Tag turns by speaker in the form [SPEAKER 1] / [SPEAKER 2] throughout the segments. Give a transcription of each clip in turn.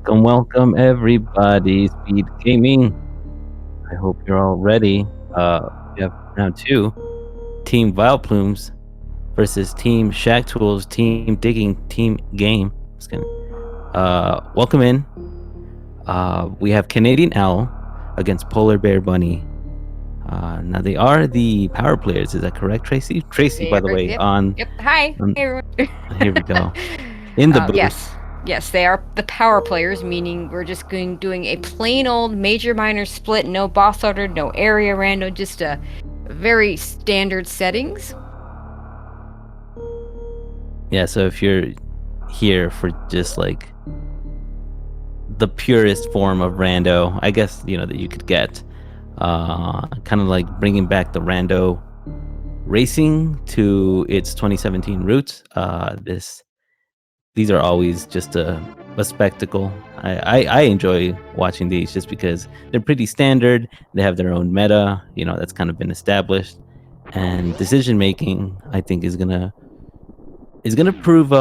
[SPEAKER 1] Welcome everybody. Speed Gaming. I hope you're all ready. We have round two. Team Vileplumes versus Team Shaktools. Team Digging. Team Game. Just kidding. Welcome in. We have Canadian Owl against Polar Bear Bunny. Now they are the power players. Is that correct, Tracy? Tracy, by the way,
[SPEAKER 2] Yep.
[SPEAKER 1] on.
[SPEAKER 2] Yep. Hi. Hey, everyone.
[SPEAKER 1] Here we go. In the booth.
[SPEAKER 2] Yes. Yes, they are the power players, meaning we're just doing a plain old major minor split, no boss order, no area rando, just a very standard settings.
[SPEAKER 1] Yeah, so if you're here for just like the purest form of rando, I guess, that you could get, kind of like bringing back the rando racing to its 2017 roots. These are always just a spectacle. I enjoy watching these just because they're pretty standard. They have their own meta, that's kind of been established, and decision making, I think, is gonna prove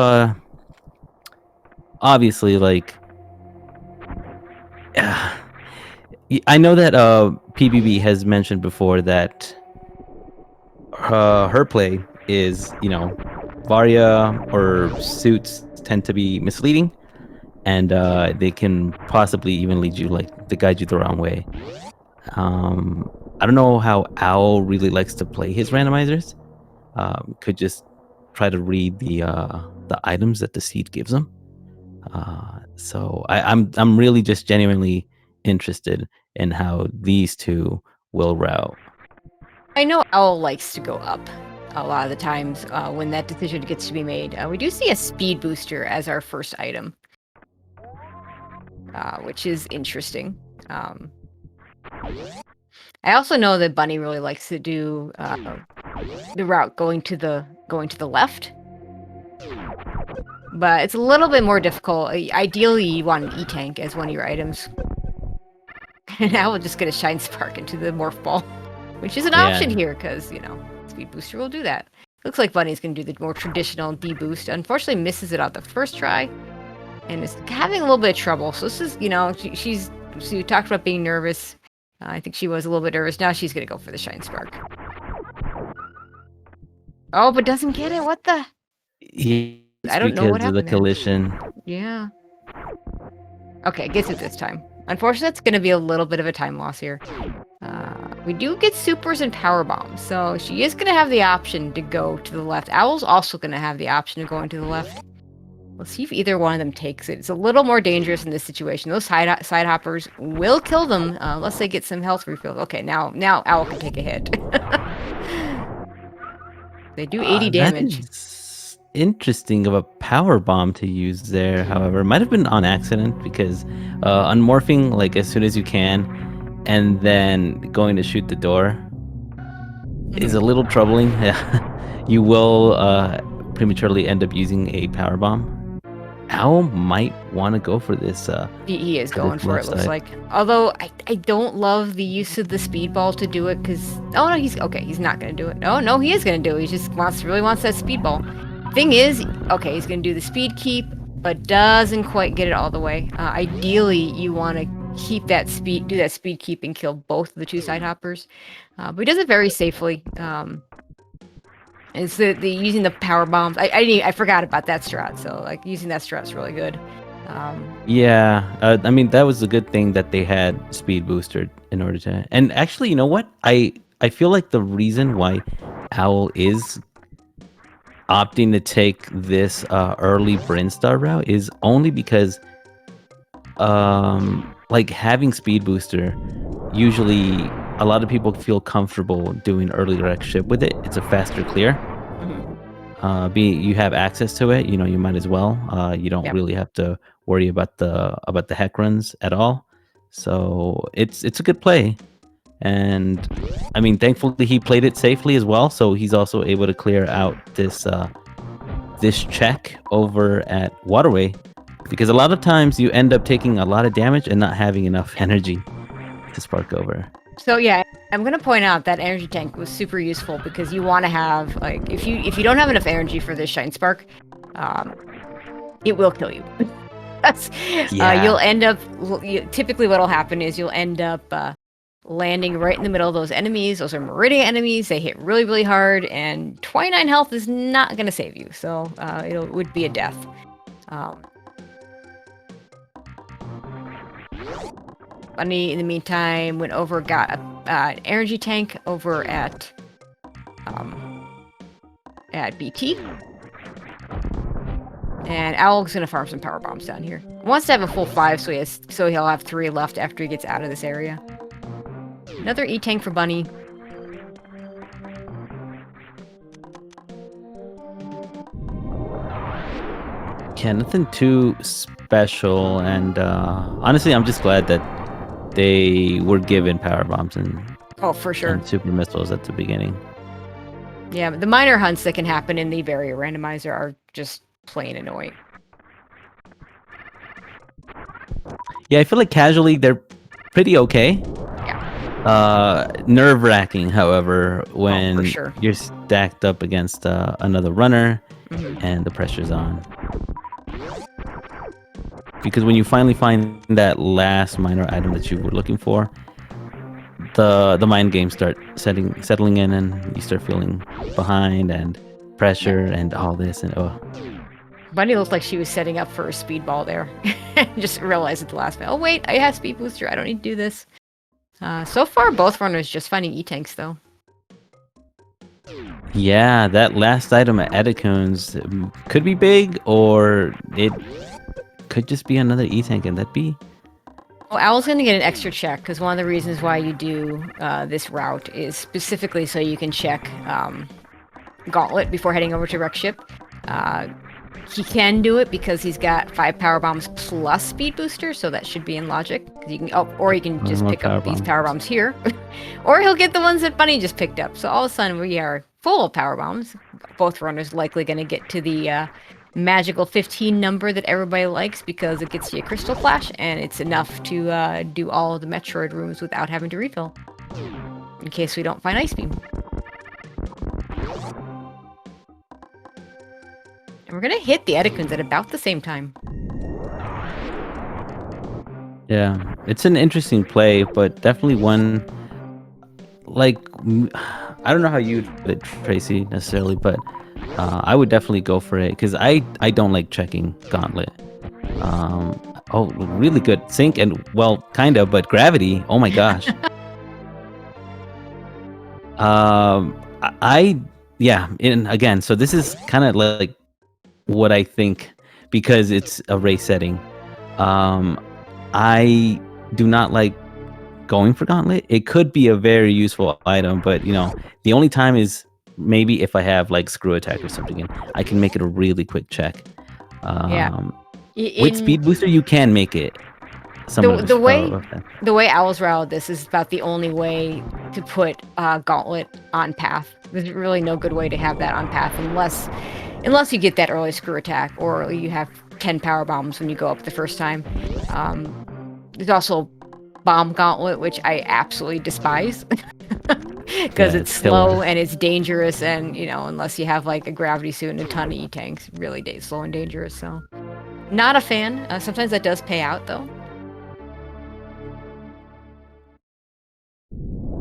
[SPEAKER 1] obviously, like, I know that PBB has mentioned before that her play is, Varia or suits tend to be misleading, and they can possibly even lead you, like, to guide you the wrong way. I don't know how Owl really likes to play his randomizers. Could just try to read the items that the seed gives him. So I'm really just genuinely interested in how these two will route.
[SPEAKER 2] I know Owl likes to go up a lot of the times when that decision gets to be made. We do see a speed booster as our first item, which is interesting. I also know that Bunny really likes to do the route going to the left. But it's a little bit more difficult. Ideally, you want an E-Tank as one of your items. And I will just get a Shine Spark into the Morph Ball, which is an option here, because, Speed Booster will do that. Looks like Bunny's going to do the more traditional D-Boost. Unfortunately, misses it out the first try, and is having a little bit of trouble. So this is, she talked about being nervous. I think she was a little bit nervous. Now she's going to go for the Shine Spark. Oh, but doesn't get it? What the? I don't know what happened
[SPEAKER 1] of the collision.
[SPEAKER 2] Yeah. Okay, gets it this time. Unfortunately, it's going to be a little bit of a time loss here. We do get supers and power bombs, so she is going to have the option to go to the left. Owl's also going to have the option of going to the left. Let's see if either one of them takes it. It's a little more dangerous in this situation. Those side hoppers will kill them unless they get some health refill. Okay, now Owl can take a hit. They do 80 damage.
[SPEAKER 1] That is interesting of a power bomb to use there. However, it might have been on accident, because unmorphing, like, as soon as you can and then going to shoot the door is a little troubling. You will prematurely end up using a power bomb. Owl might want to go for this.
[SPEAKER 2] He is going for it, looks like. Although, I don't love the use of the speedball to do it, because... Oh, no, he's not going to do it. No, he is going to do it. He just really wants that speedball. Thing is, okay, he's going to do the speed keep, but doesn't quite get it all the way. Ideally, you want to keep that speed, do that speed keep and kill both of the two side hoppers. But he does it very safely. And it's the using the power bombs. I forgot about that strat. So, like, using that strat's really good.
[SPEAKER 1] Yeah, I mean, that was a good thing that they had speed booster in order to. And actually, you know what? I feel like the reason why Owl is opting to take this early Brinstar route is only because, like, having speed booster, usually a lot of people feel comfortable doing early direct ship with it. It's a faster clear. You have access to it, you might as well. You don't really have to worry about the heck runs at all. So it's a good play. And I mean, thankfully he played it safely as well, so he's also able to clear out this check over at Waterway, because a lot of times you end up taking a lot of damage and not having enough energy to spark over.
[SPEAKER 2] So yeah, I'm gonna point out that energy tank was super useful, because you want to have, like, if you don't have enough energy for this Shine Spark, it will kill you.
[SPEAKER 1] Yeah.
[SPEAKER 2] You'll end up, typically what'll happen is you'll end up landing right in the middle of those enemies. Those are Meridian enemies. They hit really, really hard, and 29 health is not going to save you, so it would be a death. Bunny, in the meantime, went over, got an energy tank over at BT. And Owl's gonna farm some power bombs down here. He wants to have a full 5, so he'll have 3 left after he gets out of this area. Another E-tank for Bunny.
[SPEAKER 1] Yeah, nothing too special, and honestly, I'm just glad that they were given power bombs and
[SPEAKER 2] for sure,
[SPEAKER 1] and super missiles at the beginning.
[SPEAKER 2] Yeah, but the minor hunts that can happen in the barrier randomizer are just plain annoying.
[SPEAKER 1] Yeah, I feel like casually they're pretty okay.
[SPEAKER 2] Yeah.
[SPEAKER 1] Nerve-wracking, however, when
[SPEAKER 2] for sure.
[SPEAKER 1] you're stacked up against another runner and the pressure's on. Because when you finally find that last minor item that you were looking for, the mind games start settling in, and you start feeling behind and pressure and all this, and
[SPEAKER 2] Bunny looked like she was setting up for a speedball there. Just realized at the last minute, oh wait, I have speed booster, I don't need to do this. So far, both runners just finding E-tanks, though.
[SPEAKER 1] Yeah, that last item at Edicoons could be big, or it could just be another E-tank, and that'd be...
[SPEAKER 2] Well, Owl's going to get an extra check, because one of the reasons why you do this route is specifically so you can check Gauntlet before heading over to Wreck Ship. He can do it because he's got 5 power bombs plus speed booster, so that should be in logic. You can, or you can just pick up these power bombs here, or he'll get the ones that Bunny just picked up. So all of a sudden we are full of power bombs. Both runners likely going to get to the magical 15 number that everybody likes because it gets you a crystal flash, and it's enough to do all of the Metroid rooms without having to refill, in case we don't find Ice Beam. And we're going to hit the Edicoons at about the same time.
[SPEAKER 1] Yeah, it's an interesting play, but definitely one, like, I don't know how you'd put it, Tracy, necessarily, but I would definitely go for it, because I don't like checking Gauntlet. Oh, really good sync, and, well, kind of, but gravity, oh my gosh. Yeah, and again, so this is kind of like what I think, because it's a race setting. I do not like going for Gauntlet. It could be a very useful item, but the only time is maybe if I have like Screw Attack or something, and I can make it a really quick check. With Speed Booster, you can make it.
[SPEAKER 2] The way Owl's routed this is about the only way to put Gauntlet on path. There's really no good way to have that on path unless you get that early Screw Attack, or you have 10 power bombs when you go up the first time. There's also Bomb Gauntlet, which I absolutely despise. Because it's slow and it's dangerous, and unless you have like a gravity suit and a ton of E-tanks, really slow and dangerous. So not a fan. Sometimes that does pay out, though.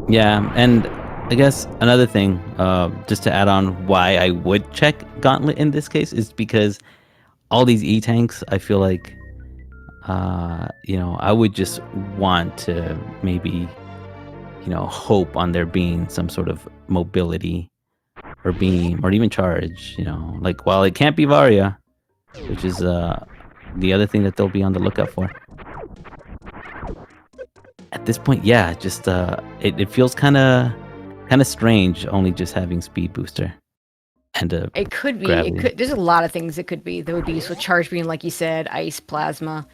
[SPEAKER 1] Yeah, and I guess another thing, just to add on why I would check Gauntlet in this case, is because all these E-tanks, I feel like, I would just want to maybe, hope on there being some sort of mobility or beam or even charge, like, while it can't be Varia, which is the other thing that they'll be on the lookout for. At this point, yeah, just it feels kind of strange only just having Speed Booster. And
[SPEAKER 2] it could be. There's a lot of things it could be. There would be with Charge Beam, like you said, Ice, Plasma,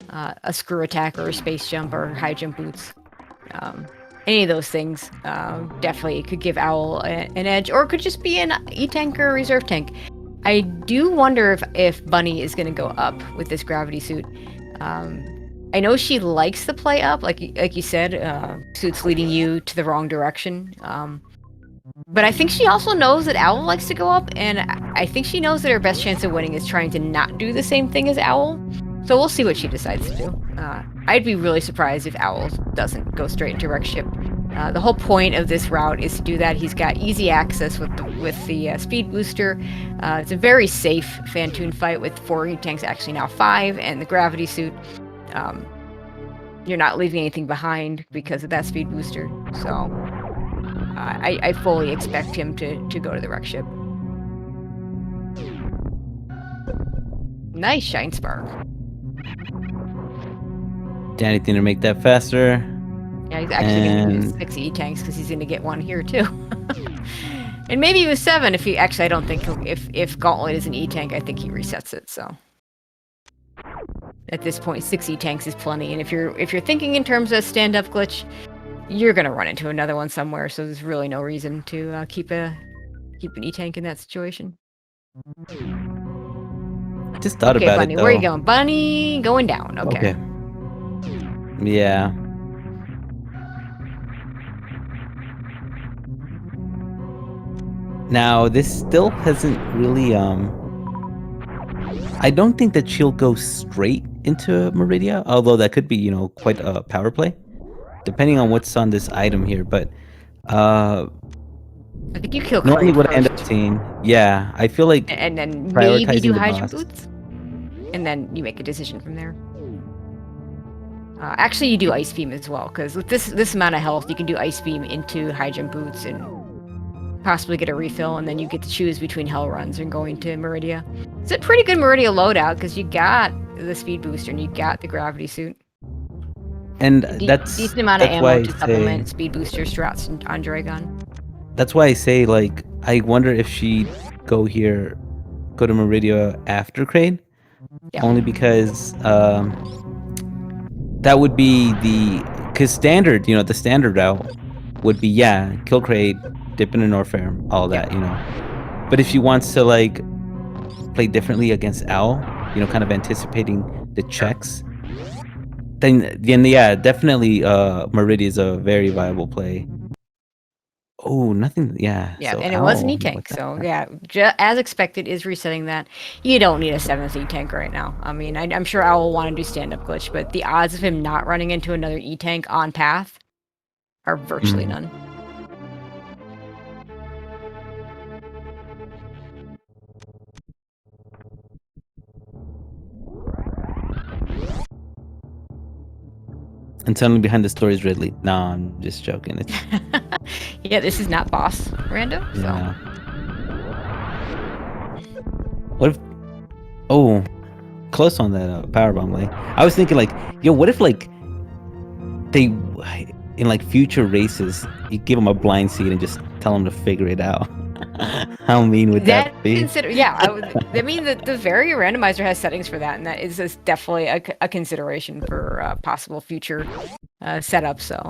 [SPEAKER 2] a Screw Attack, or a Space Jump, or High Jump Boots. Any of those things definitely could give Owl an edge, or it could just be an E-Tank or a Reserve Tank. I do wonder if Bunny is going to go up with this gravity suit. I know she likes the play up, like you said, suits leading you to the wrong direction. But I think she also knows that Owl likes to go up, and I think she knows that her best chance of winning is trying to not do the same thing as Owl. So we'll see what she decides to do. I'd be really surprised if Owl doesn't go straight into Wreck Ship. The whole point of this route is to do that. He's got easy access with the speed booster. It's a very safe Fantoon fight with 4 E-Tanks, actually now 5, and the gravity suit. You're not leaving anything behind because of that speed booster. So I fully expect him to go to the Wreck Ship. Nice Shine Spark.
[SPEAKER 1] Anything to make that faster.
[SPEAKER 2] Yeah, he's actually going to use 6 E-Tanks because he's going to get 1 here too. And maybe even 7 if he... Actually, I don't think if Gauntlet is an E-Tank, I think he resets it, so... At this point, 6 E-Tanks is plenty, and if you're thinking in terms of stand-up glitch, you're going to run into another one somewhere, so there's really no reason to keep an E-Tank in that situation.
[SPEAKER 1] I just thought about
[SPEAKER 2] Bunny,
[SPEAKER 1] it, though.
[SPEAKER 2] where are you going? Bunny, going down. Okay.
[SPEAKER 1] Yeah. Now, this still hasn't really, I don't think that she'll go straight into Meridia, although that could be, you know, quite a power play, depending on what's on this item here, but,
[SPEAKER 2] I think you kill
[SPEAKER 1] normally
[SPEAKER 2] Kraid
[SPEAKER 1] what I end
[SPEAKER 2] first.
[SPEAKER 1] up seeing, yeah, I feel like
[SPEAKER 2] and then maybe do
[SPEAKER 1] the
[SPEAKER 2] Hydrant
[SPEAKER 1] boss.
[SPEAKER 2] Boots, and then you make a decision from there. Actually, you do Ice Beam as well, because with this amount of health, you can do Ice Beam into High Jump Boots and possibly get a refill, and then you get to choose between Hell Runs and going to Meridia. It's a pretty good Meridia loadout, because you got the Speed Booster and you got the Gravity Suit.
[SPEAKER 1] And that's
[SPEAKER 2] decent amount of ammo
[SPEAKER 1] why
[SPEAKER 2] to supplement Speed Booster strats on Dragon.
[SPEAKER 1] That's why I say, like, I wonder if she'd go to Meridia after Kraid.
[SPEAKER 2] Yeah.
[SPEAKER 1] Only because that would be because standard, you know, the standard route would be, yeah, kill Kraid, dip into Norfair, all that, you know. But if she wants to, like, play differently against Owl, you know, kind of anticipating the checks, then yeah, definitely Meridia is a very viable play. Oh, nothing. Yeah.
[SPEAKER 2] Yeah,
[SPEAKER 1] so
[SPEAKER 2] and it was an E-Tank, so yeah, as expected, is resetting that. You don't need a 7th E-Tank right now. I mean, I'm sure Owl will want to do stand-up glitch, but the odds of him not running into another E-Tank on path are virtually none.
[SPEAKER 1] And suddenly behind the story is Ridley. No, I'm just joking. It's...
[SPEAKER 2] Yeah, this is not boss Rando.
[SPEAKER 1] Yeah. What if... Oh, close on that powerbomb. Like, I was thinking, like, yo, what if, like, they, in, like, future races, you give them a blind seed and just tell them to figure it out? How mean would that be?
[SPEAKER 2] I mean, the very randomizer has settings for that, and that is definitely a consideration for possible future setup. So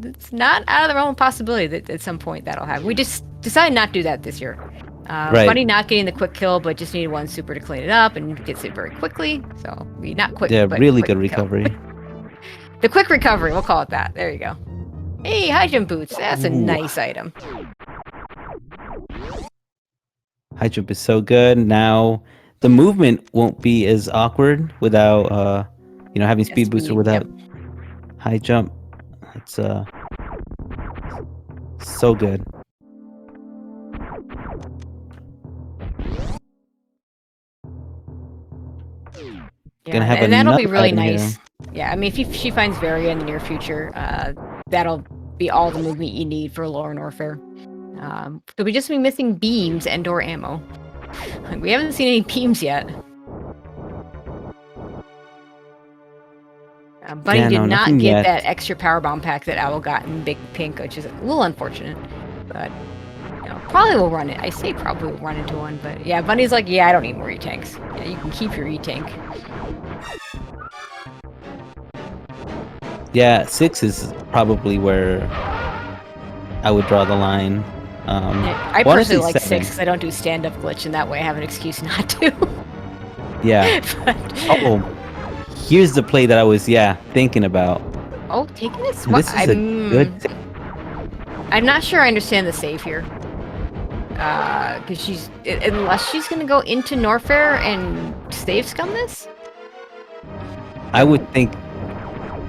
[SPEAKER 2] it's not out of the realm of possibility that at some point that'll happen. We just decided not to do that this year.
[SPEAKER 1] Right.
[SPEAKER 2] Bunny not getting the quick kill, but just needed 1 super to clean it up, and gets it very quickly. So not quick.
[SPEAKER 1] Yeah,
[SPEAKER 2] but
[SPEAKER 1] really
[SPEAKER 2] quick
[SPEAKER 1] good recovery.
[SPEAKER 2] The quick recovery, we'll call it that. There you go. Hey, High Jump Boots. That's a nice item.
[SPEAKER 1] High jump is so good. Now the movement won't be as awkward without you know, having speed booster without high jump. It's so good.
[SPEAKER 2] Yeah,
[SPEAKER 1] Gonna have
[SPEAKER 2] and that'll be really
[SPEAKER 1] item
[SPEAKER 2] nice.
[SPEAKER 1] here.
[SPEAKER 2] Yeah, I mean, if she finds Varia in the near future, that'll be all the movement you need for Lore and Warfare. So we just be missing beams and/or ammo. We haven't seen any beams yet. Bunny did not get that extra power bomb pack that Owl got in Big Pink, which is a little unfortunate. But you know, probably will run it. I say probably will run into one, but yeah, Bunny's like, yeah, I don't need more E-Tanks. Yeah, you can keep your E-Tank.
[SPEAKER 1] Yeah, 6 is probably where I would draw the line.
[SPEAKER 2] I personally like 6 because I don't do stand-up glitch, and that way I have an excuse not to.
[SPEAKER 1] Yeah. Oh, here's the play that I was, thinking about.
[SPEAKER 2] Oh, taking this?
[SPEAKER 1] This is a good thing.
[SPEAKER 2] I'm not sure I understand the save here. Because unless she's gonna go into Norfair and save scum this?
[SPEAKER 1] I would think.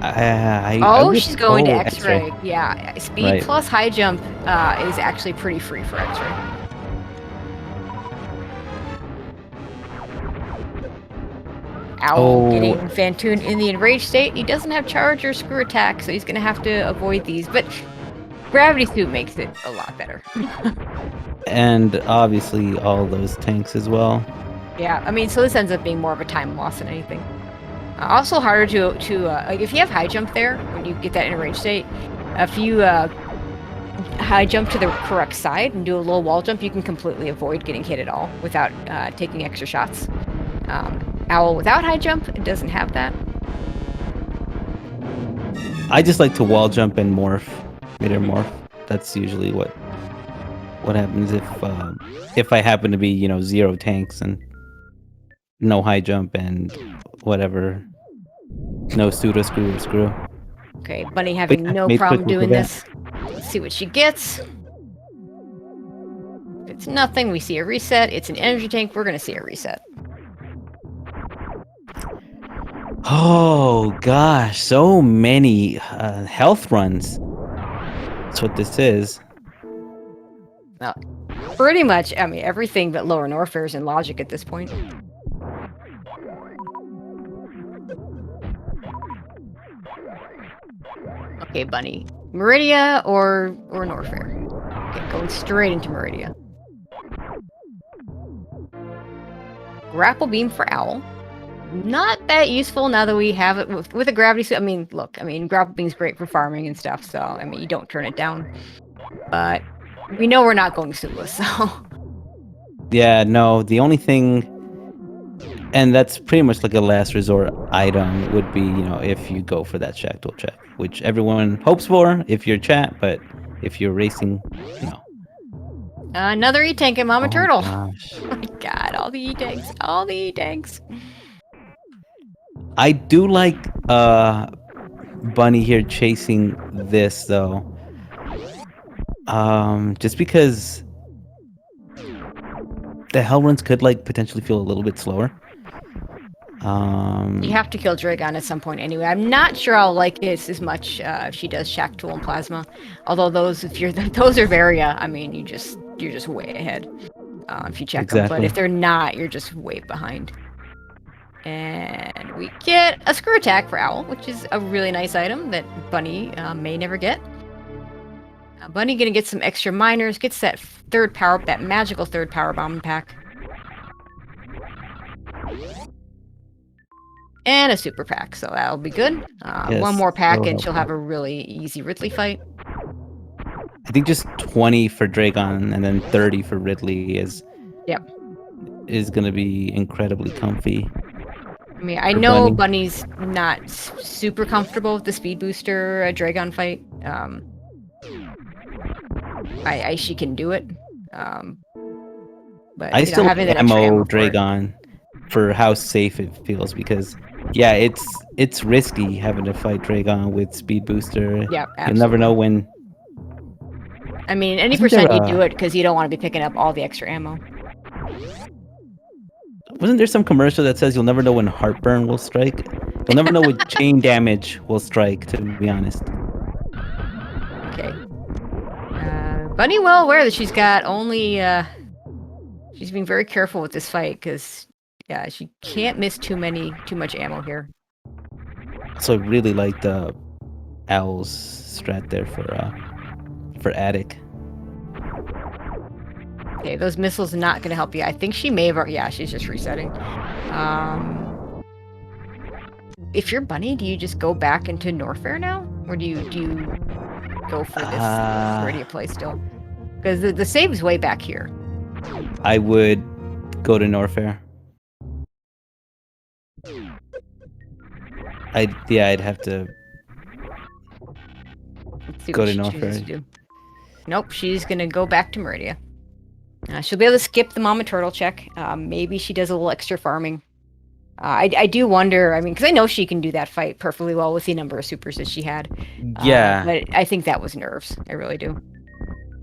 [SPEAKER 1] I
[SPEAKER 2] Oh,
[SPEAKER 1] would
[SPEAKER 2] she's going to
[SPEAKER 1] X-ray.
[SPEAKER 2] X-ray. Yeah, speed
[SPEAKER 1] Right.
[SPEAKER 2] plus high jump is actually pretty free for X-ray. Owl getting Fantoon in the enraged state. He doesn't have charge or screw attack, so he's going to have to avoid these. But Gravity Suit makes it a lot better.
[SPEAKER 1] And obviously all those tanks as well.
[SPEAKER 2] Yeah, I mean, so this ends up being more of a time loss than anything. Also harder to like if you have high jump there when you get that enraged state. If you high jump to the correct side and do a low wall jump, you can completely avoid getting hit at all without taking extra shots. Owl without high jump, it doesn't have that.
[SPEAKER 1] I just like to wall jump and morph, mid-air morph. That's usually what happens if I happen to be, you know, 0 tanks and no high jump and whatever, no pseudo screw or screw.
[SPEAKER 2] Okay, Bunny having no problem doing this. Let's see what she gets. If it's nothing, we see a reset. It's an energy tank, we're gonna see a reset.
[SPEAKER 1] Oh gosh, so many health runs. That's what this is.
[SPEAKER 2] Well, pretty much, I mean, everything but Lower Norfair is in logic at this point. Okay, Bunny. Meridia or Norfair? Okay, going straight into Meridia. Grapple Beam for Owl. Not that useful now that we have it with a Gravity Suit. I mean, look, I mean, Grapple Beam's great for farming and stuff, so, I mean, you don't turn it down. But we know we're not going Suitless, so...
[SPEAKER 1] Yeah, no, the only thing... And that's pretty much like a last resort item would be, you know, if you go for that Shaktool check, which everyone hopes for if you're chat, but if you're racing, no.
[SPEAKER 2] Another E-Tank and Mama Turtle.
[SPEAKER 1] Gosh.
[SPEAKER 2] Oh my god, all the E-Tanks, all the E-Tanks.
[SPEAKER 1] I do like Bunny here chasing this, though. Just because the hell runs could, like, potentially feel a little bit slower.
[SPEAKER 2] You have to kill Dragon at some point anyway. I'm not sure I'll like this as much if she does Shaktool and Plasma. Although those, if you're those are Varia, I mean, you're just way ahead if you check them. But if they're not, you're just way behind. And we get a screw attack for Owl, which is a really nice item that Bunny may never get. Bunny gonna get some extra miners, gets that third power, that magical third power bomb pack. And a super pack, so that'll be good.
[SPEAKER 1] Yes,
[SPEAKER 2] one more pack and she'll have a really easy Ridley fight.
[SPEAKER 1] I think just 20 for Dragon and then 30 for Ridley is going to be incredibly comfy.
[SPEAKER 2] I mean, I know Bunny's not super comfortable with the speed booster Dragon fight. She can do it. But
[SPEAKER 1] I still have ammo Dragon for how safe it feels because yeah, it's risky having to fight Dragon with speed booster.
[SPEAKER 2] Yeah, absolutely.
[SPEAKER 1] You'll never know when.
[SPEAKER 2] I mean, any percent you do it because you don't want to be picking up all the extra ammo.
[SPEAKER 1] Wasn't there some commercial that says you'll never know when heartburn will strike? You'll never know when chain damage will strike, to be honest.
[SPEAKER 2] Okay. Bunny well aware that she's got only... she's being very careful with this fight because, yeah, she can't miss too much ammo here.
[SPEAKER 1] So I really like the Owl's strat there for Attic.
[SPEAKER 2] Okay, those missiles are not going to help you. I think she may have... Yeah, she's just resetting. If you're Bunny, do you just go back into Norfair now? Or do you go for this? Where do you play still? Because the save is way back here.
[SPEAKER 1] I would go to Norfair. I'd have to go to Norfair.
[SPEAKER 2] Nope, she's going to go back to Meridia. She'll be able to skip the Mama Turtle check. Maybe she does a little extra farming. I do wonder, I mean, because I know she can do that fight perfectly well with the number of supers that she had.
[SPEAKER 1] Yeah.
[SPEAKER 2] But I think that was nerves. I really do.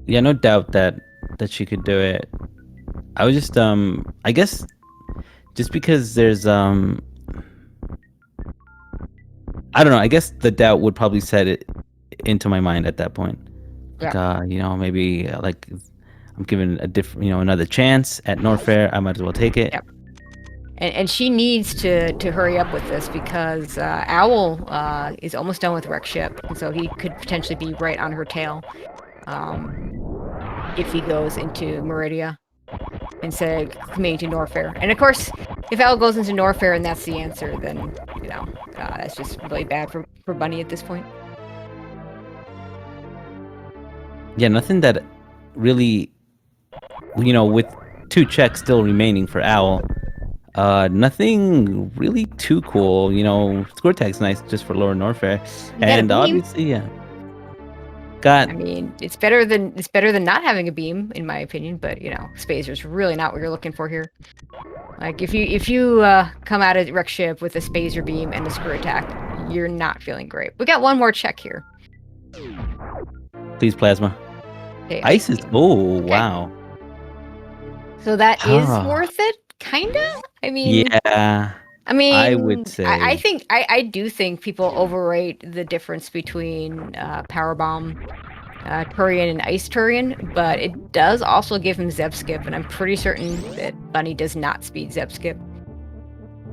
[SPEAKER 1] Yeah, no doubt that she could do it. I was just, I guess, just because there's, I don't know. I guess the doubt would probably set it into my mind at that point. Like,
[SPEAKER 2] Yeah.
[SPEAKER 1] maybe like I'm given a different, another chance at Norfair. I might as well take it.
[SPEAKER 2] Yep. And she needs to hurry up with this because Owl is almost done with Wreck Ship, and so he could potentially be right on her tail if he goes into Meridia instead of committing to Norfair. And of course, if Owl goes into Norfair and that's the answer, then that's just really bad for Bunny at this point.
[SPEAKER 1] Yeah, nothing that really, with 2 checks still remaining for Owl. Nothing really too cool. Score tag's nice just for lower Norfair. And obviously, yeah. I
[SPEAKER 2] mean, it's better than not having a beam, in my opinion. But Spazer's really not what you're looking for here. Like if you come out of Wreck Ship with a Spazer beam and a screw attack, you're not feeling great. We got one more check here.
[SPEAKER 1] Please, Plasma.
[SPEAKER 2] Okay,
[SPEAKER 1] Ice is. Oh, okay. Wow.
[SPEAKER 2] So that is worth it, kinda. I mean,
[SPEAKER 1] yeah. I would say.
[SPEAKER 2] I do think people overrate the difference between Powerbomb Turian and Ice Turian, but it does also give him Zeb Skip, and I'm pretty certain that Bunny does not speed Zeb Skip.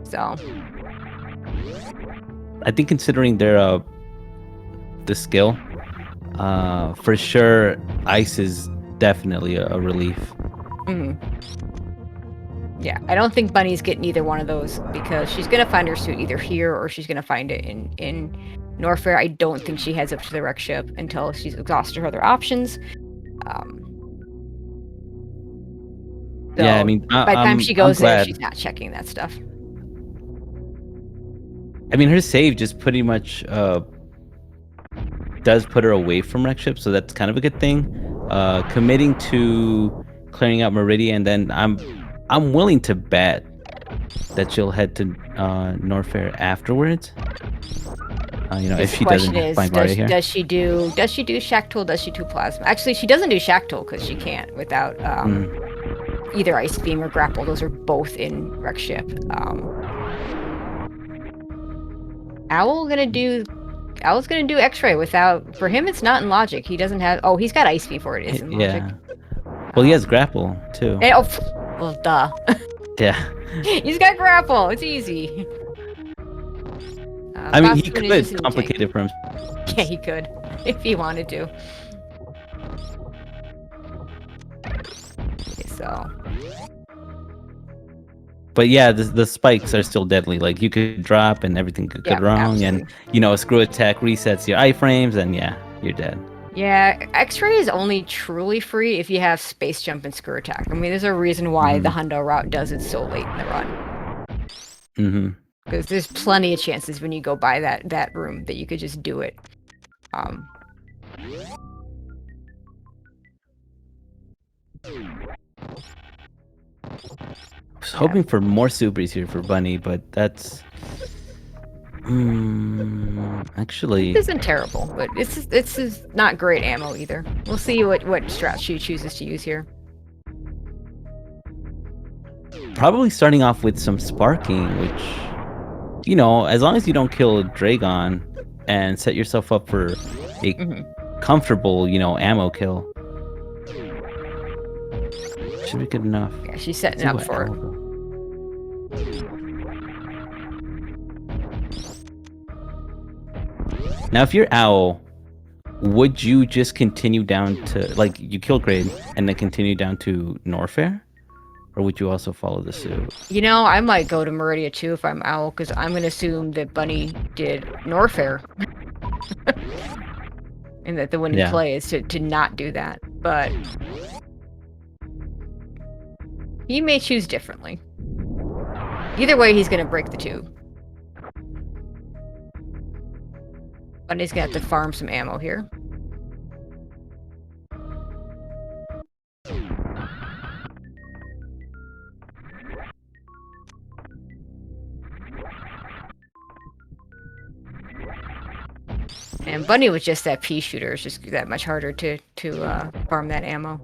[SPEAKER 2] So
[SPEAKER 1] I think considering their the skill, for sure, Ice is definitely a relief.
[SPEAKER 2] Yeah, I don't think Bunny's getting either one of those because she's gonna find her suit either here or she's gonna find it in Norfair. I don't think she heads up to the Wreck Ship until she's exhausted her other options.
[SPEAKER 1] Yeah, I mean,
[SPEAKER 2] by the time she goes there, she's not checking that stuff.
[SPEAKER 1] I mean, her save just pretty much does put her away from Wreck Ship, so that's kind of a good thing. Committing to clearing out Meridian, then I'm willing to bet that she'll head to Norfair afterwards. If she doesn't find Maria here.
[SPEAKER 2] Does she do Shaktool? Does she do Plasma? Actually, she doesn't do Shaktool because she can't without either Ice Beam or Grapple. Those are both in Wreck Ship. Owl's gonna do X-Ray without. For him, it's not in Logic. He doesn't have. Oh, he's got Ice Beam for it. It is in Logic.
[SPEAKER 1] Yeah. Well, he has Grapple too.
[SPEAKER 2] Well, duh.
[SPEAKER 1] Yeah.
[SPEAKER 2] He's got Grapple. It's easy.
[SPEAKER 1] I mean, he could complicate it for him.
[SPEAKER 2] Yeah, he could if he wanted to. Okay, so.
[SPEAKER 1] But yeah, the spikes are still deadly. Like you could drop and everything could go wrong,
[SPEAKER 2] absolutely.
[SPEAKER 1] And a screw attack resets your iframes, and yeah, you're dead.
[SPEAKER 2] Yeah, X-Ray is only truly free if you have Space Jump and Screw Attack. I mean, there's a reason why the Hundo route does it so late in the run. Because there's plenty of chances when you go by that room that you could just do it. I
[SPEAKER 1] was hoping for more supers here for Bunny, but that's actually
[SPEAKER 2] this isn't terrible, but this is not great ammo either. We'll see what strat she chooses to use here.
[SPEAKER 1] Probably starting off with some sparking, which as long as you don't kill Dragon and set yourself up for a comfortable ammo kill, should be good enough.
[SPEAKER 2] Yeah, she's setting up for it.
[SPEAKER 1] Now, if you're Owl, would you just continue down to, like, you kill Grade and then continue down to Norfair? Or would you also follow the suit?
[SPEAKER 2] I might go to Meridia too if I'm Owl, because I'm going to assume that Bunny did Norfair. And that the winning play is to not do that. But he may choose differently. Either way, he's going to break the tube. Bunny's gonna have to farm some ammo here. And Bunny was just that pea shooter. It's just that much harder to farm that ammo.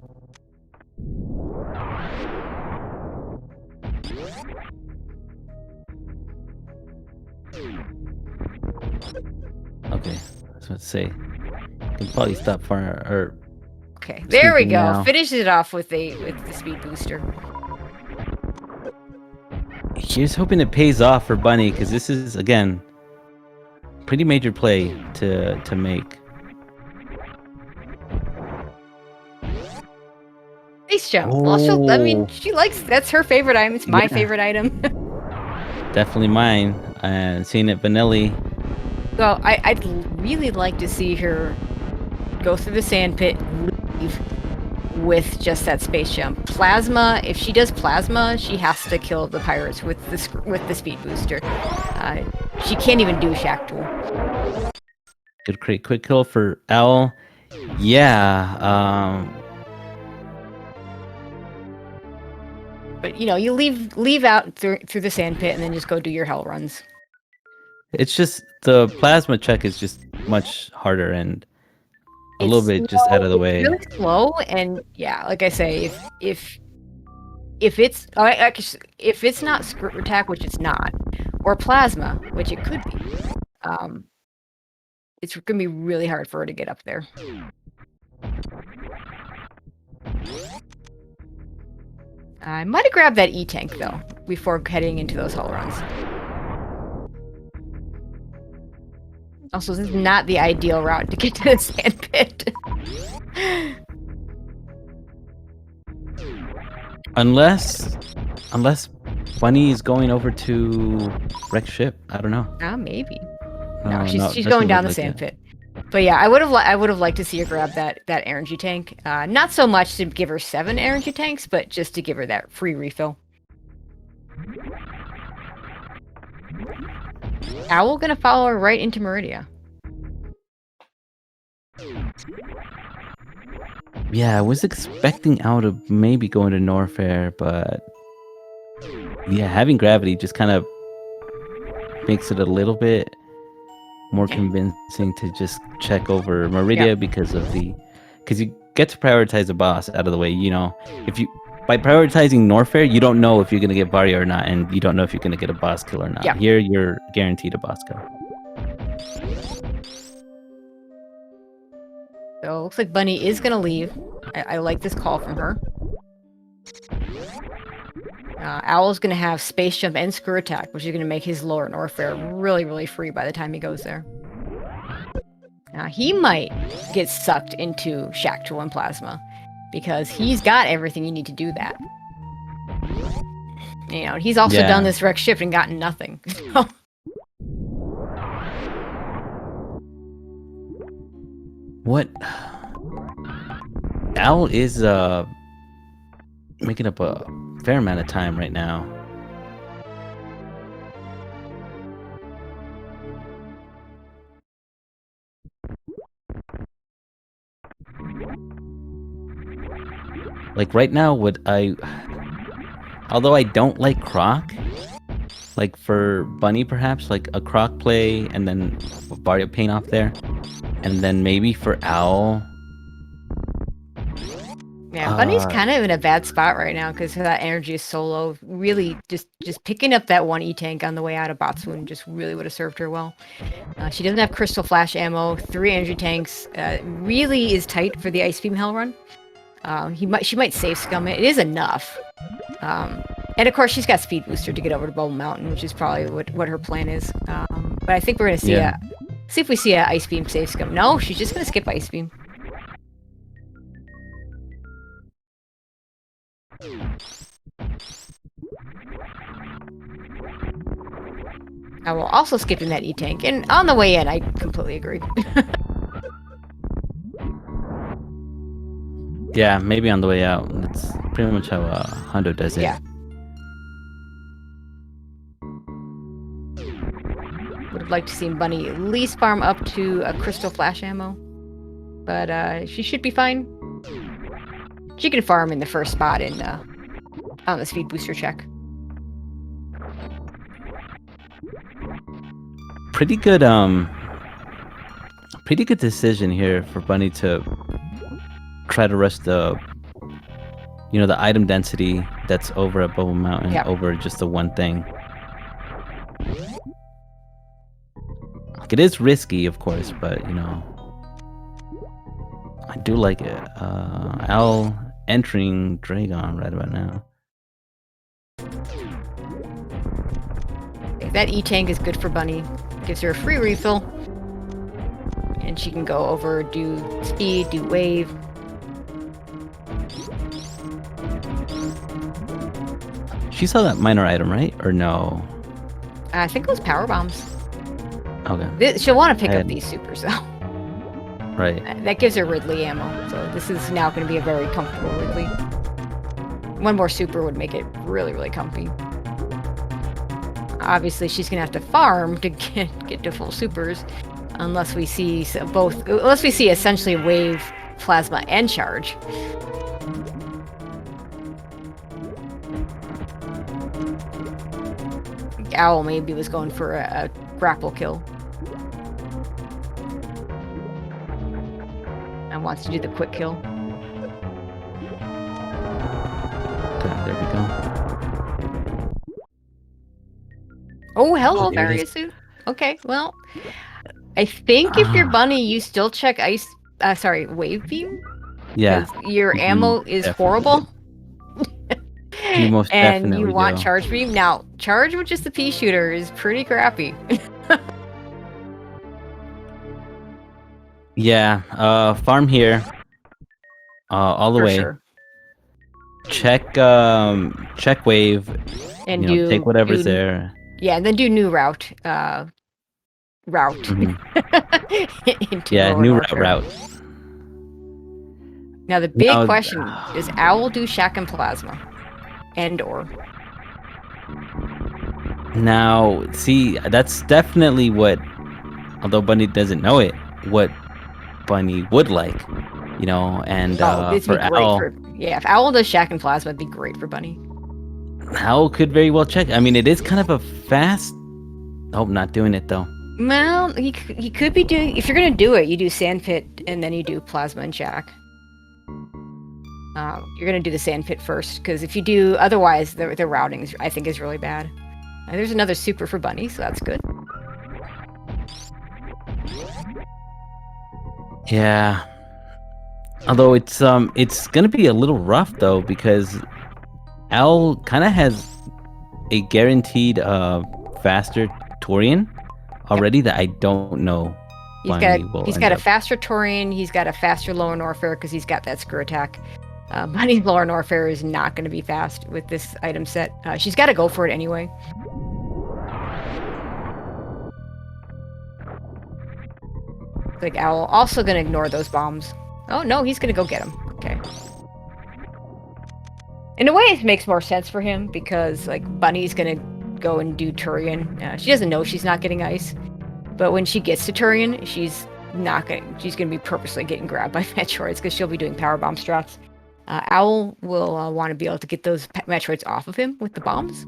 [SPEAKER 1] Okay. I was about to say, can probably stop far or.
[SPEAKER 2] Okay, there we go.
[SPEAKER 1] Now.
[SPEAKER 2] Finishes it off with the speed booster.
[SPEAKER 1] Here's hoping it pays off for Bunny, because this is, again, pretty major play to make.
[SPEAKER 2] Space jump. Well, I mean, she likes, that's her favorite item. It's my favorite item.
[SPEAKER 1] Definitely mine. And seeing it vanilla.
[SPEAKER 2] So I'd really like to see her go through the sand pit, leave with just that space jump. Plasma, if she does plasma, she has to kill the pirates with the speed booster. She can't even do Shaktool.
[SPEAKER 1] Good quick kill for Owl. Yeah.
[SPEAKER 2] But you know, you leave out through the sand pit and then just go do your hell runs.
[SPEAKER 1] It's just the plasma check is just much harder and a little bit just out of the way.
[SPEAKER 2] It's really slow, and yeah, like I say, if it's if it's not screw attack, which it's not, or plasma, which it could be, it's gonna be really hard for her to get up there. I might have grabbed that E-tank though before heading into those hull runs. Also, this is not the ideal route to get to the sand pit.
[SPEAKER 1] Unless Bunny is going over to wreck ship. I don't know.
[SPEAKER 2] Maybe. No, she's going down the sand pit. But yeah, I would have liked to see her grab that energy tank. Not so much to give her 7 energy tanks, but just to give her that free refill. Owl gonna follow her right into Meridia.
[SPEAKER 1] Yeah, I was expecting Owl to maybe go into Norfair, but yeah, having gravity just kind of makes it a little bit more convincing to just check over Meridia because you get to prioritize a boss out of the way. You know, by prioritizing Norfair, you don't know if you're gonna get Varia or not, and you don't know if you're gonna get a boss kill or not.
[SPEAKER 2] Yeah.
[SPEAKER 1] Here, you're guaranteed a boss kill.
[SPEAKER 2] So looks like Bunny is gonna leave. I like this call from her. Owl's gonna have space jump and screw attack, which is gonna make his lower Norfair really, really free by the time he goes there. Now he might get sucked into Shaktools and Plasma because he's got everything you need to do that. You know, he's also done this wreck shift and gotten nothing.
[SPEAKER 1] What? Owl is making up a fair amount of time right now. Like right now, although I don't like Croc, like for Bunny perhaps, like a Croc play and then Varia paint off there. And then maybe for Owl.
[SPEAKER 2] Yeah, Bunny's kind of in a bad spot right now because that energy is so low. Really, just picking up that one E-tank on the way out of Botswoon just really would have served her well. She doesn't have Crystal Flash ammo, 3 energy tanks. Really is tight for the Ice Beam Hell run. She might save scum it. It is enough. And of course, she's got Speed Booster to get over to Bubble Mountain, which is probably what her plan is. But I think we're gonna see see if we see an Ice Beam save scum. No, she's just gonna skip Ice Beam. I will also skip in that E-tank, and on the way in, I completely agree.
[SPEAKER 1] Yeah, maybe on the way out. That's pretty much how Hondo does it.
[SPEAKER 2] Yeah. Would have liked to see Bunny at least farm up to a Crystal Flash ammo. But she should be fine. She can farm in the first spot on the Speed Booster check.
[SPEAKER 1] Pretty good decision here for Bunny to try to rush the item density that's over at Bubble Mountain over just the one thing. It is risky, of course, but you know, I do like it. Owl entering Dragon right about now.
[SPEAKER 2] That E-Tank is good for Bunny. Gives her a free refill. And she can go over, do speed, do wave.
[SPEAKER 1] She saw that minor item, right? Or no?
[SPEAKER 2] I think it was power bombs.
[SPEAKER 1] Okay.
[SPEAKER 2] She'll want to pick up these supers, though.
[SPEAKER 1] Right.
[SPEAKER 2] That gives her Ridley ammo. So this is now going to be a very comfortable Ridley. One more super would make it really, really comfy. Obviously, she's going to have to farm to get to full supers. Unless we see both. Unless we see essentially wave, plasma, and charge. Owl maybe was going for a grapple kill. And wants to do the quick kill.
[SPEAKER 1] Okay, there we go.
[SPEAKER 2] Oh, hello, Variusu. Okay, well, I think if you're Bunny, you still check ice. Sorry, wave beam.
[SPEAKER 1] Yeah.
[SPEAKER 2] Your ammo is horrible.
[SPEAKER 1] You most
[SPEAKER 2] and
[SPEAKER 1] definitely
[SPEAKER 2] you want
[SPEAKER 1] do.
[SPEAKER 2] charge beam. Now, charge with just the pea shooter is pretty crappy.
[SPEAKER 1] Yeah. Farm here. All the way.
[SPEAKER 2] Sure.
[SPEAKER 1] Check wave.
[SPEAKER 2] And
[SPEAKER 1] take whatever's there.
[SPEAKER 2] Yeah, and then do new route. Route.
[SPEAKER 1] Mm-hmm. Yeah, new route.
[SPEAKER 2] Now the big question is: Owl do Shack and Plasma, and/or.
[SPEAKER 1] Now, see, that's definitely what, although Bunny doesn't know it, what Bunny would like, and for Owl.
[SPEAKER 2] If Owl does Shack and Plasma, it'd be great for Bunny.
[SPEAKER 1] Owl could very well check. I mean, it is kind of a fast. Oh, not doing it though.
[SPEAKER 2] Well, he could be doing. If you're gonna do it, you do Sandpit and then you do Plasma and Shack. You're gonna do the Sandpit first, because if you do otherwise, the routing I think is really bad. There's another super for Bunny, so that's good.
[SPEAKER 1] Yeah. Although it's gonna be a little rough though, because Owl kind of has a guaranteed faster Torian already that I don't know.
[SPEAKER 2] He's got a faster Torian. He's got a faster Lower Norfair because he's got that screw attack. Bunny's Lower Norfair is not going to be fast with this item set. She's got to go for it anyway. Like Owl also going to ignore those bombs. Oh no, he's going to go get them. Okay. In a way, it makes more sense for him because like Bunny's going to go and do Turian. She doesn't know she's not getting ice, but when she gets to Turian, she's gonna be purposely getting grabbed by Metroids because she'll be doing power bomb strats. Owl will want to be able to get those Metroids off of him with the bombs.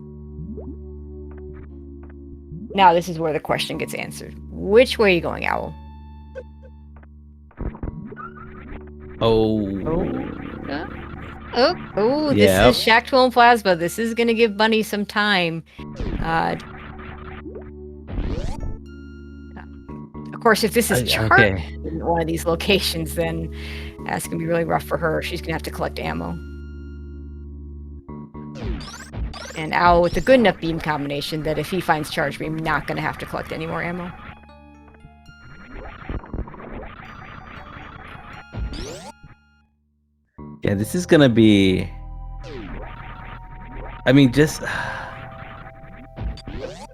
[SPEAKER 2] Now this is where the question gets answered. Which way are you going, Owl? This is Shaktool and Plasma. This is going to give Bunny some time. Of course, if this is charged in one of these locations, then that's going to be really rough for her. She's going to have to collect ammo. And Owl with a good enough beam combination that if he finds charge beam, not going to have to collect any more ammo.
[SPEAKER 1] Yeah, this is gonna be. I mean, just.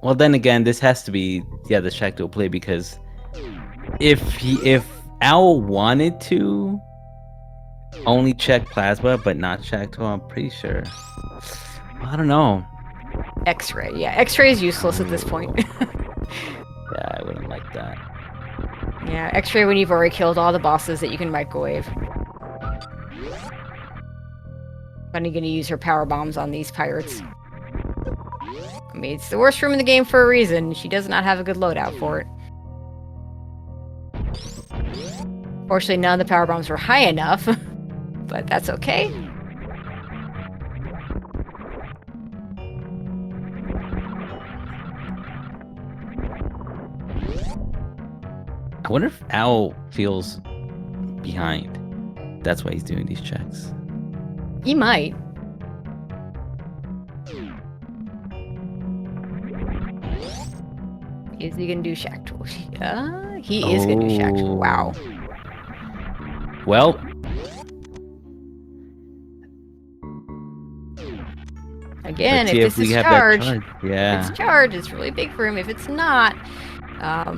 [SPEAKER 1] Well, then again, this has to be the Shaktool play because if Owl wanted to only check Plasma but not Shaktool, I'm pretty sure. I don't know.
[SPEAKER 2] X-ray, yeah, X-ray is useless at this point.
[SPEAKER 1] Yeah, I wouldn't like that.
[SPEAKER 2] Yeah, X-ray when you've already killed all the bosses that you can microwave. Bunny gonna use her power bombs on these pirates. I mean, it's the worst room in the game for a reason. She does not have a good loadout for it. Fortunately, none of the power bombs were high enough, but that's okay.
[SPEAKER 1] wonder if Owl feels behind. That's why he's doing these checks.
[SPEAKER 2] He might. Is he gonna do Shaktools? Yeah, he is gonna do Shaktools. Wow.
[SPEAKER 1] Well.
[SPEAKER 2] Again, if this is charged,
[SPEAKER 1] yeah.
[SPEAKER 2] if it's charged, it's really big for him. If it's not, I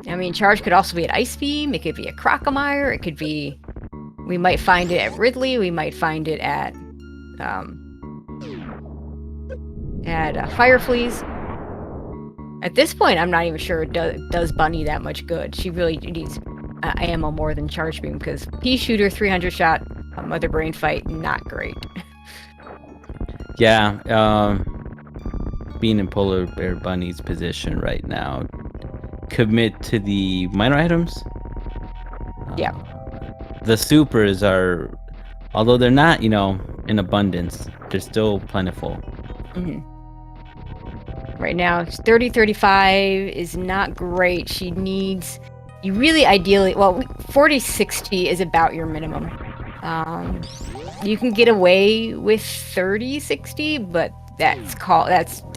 [SPEAKER 2] mean, charge could also be at Ice Beam. It could be a Crocomire. It could be. We might find it at Ridley. We might find it at Fireflies. At this point, I'm not even sure it does Bunny that much good. She really needs ammo more than Charge Beam, because Pea Shooter 300 shot Mother Brain Fight, not great.
[SPEAKER 1] Yeah, being in Polar Bear Bunny's position right now, commit to the minor items.
[SPEAKER 2] Yeah.
[SPEAKER 1] The supers are, although they're not, in abundance, they're still plentiful.
[SPEAKER 2] Mm-hmm. Right now, 30-35 is not great. She needs, you really ideally, well, 40-60 is about your minimum. You can get away with 30-60, but that's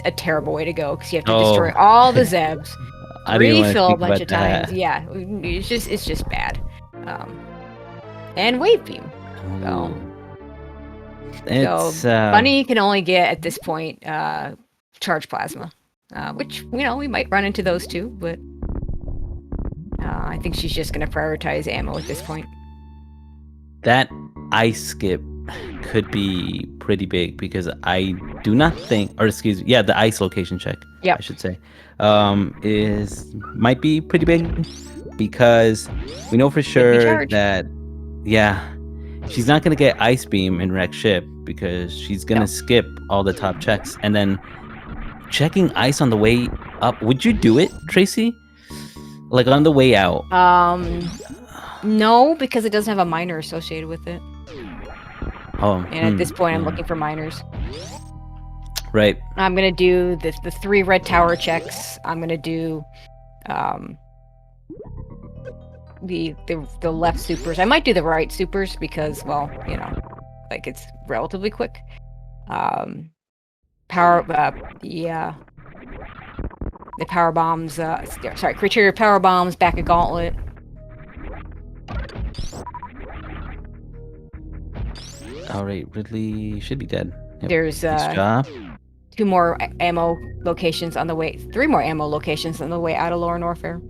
[SPEAKER 2] a terrible way to go, because you have to destroy all the Zebs, refill a bunch of times. Yeah, it's just bad. And Wave Beam. So Bunny can only get at this point Charge Plasma, which we might run into those too, but I think she's just going to prioritize ammo at this point.
[SPEAKER 1] That ice skip could be pretty big, because I do not think, or excuse me, the ice location check, I should say, might be pretty big, because we know for sure that, she's not going to get Ice Beam in Wreck Ship, because she's going to skip all the top checks, and then checking ice on the way up. Would you do it, Tracy? Like on the way out?
[SPEAKER 2] No, because it doesn't have a minor associated with it. And at this point, I'm looking for minors.
[SPEAKER 1] Right.
[SPEAKER 2] I'm gonna do the 3 red tower checks. I'm gonna do the left supers. I might do the right supers, because, well, it's relatively quick. The power bombs. Criteria power bombs. Back a gauntlet.
[SPEAKER 1] All right, Ridley should be dead. Yep.
[SPEAKER 2] There's 2 more ammo locations on the way. 3 more ammo locations on the way out of Lauren Warfare.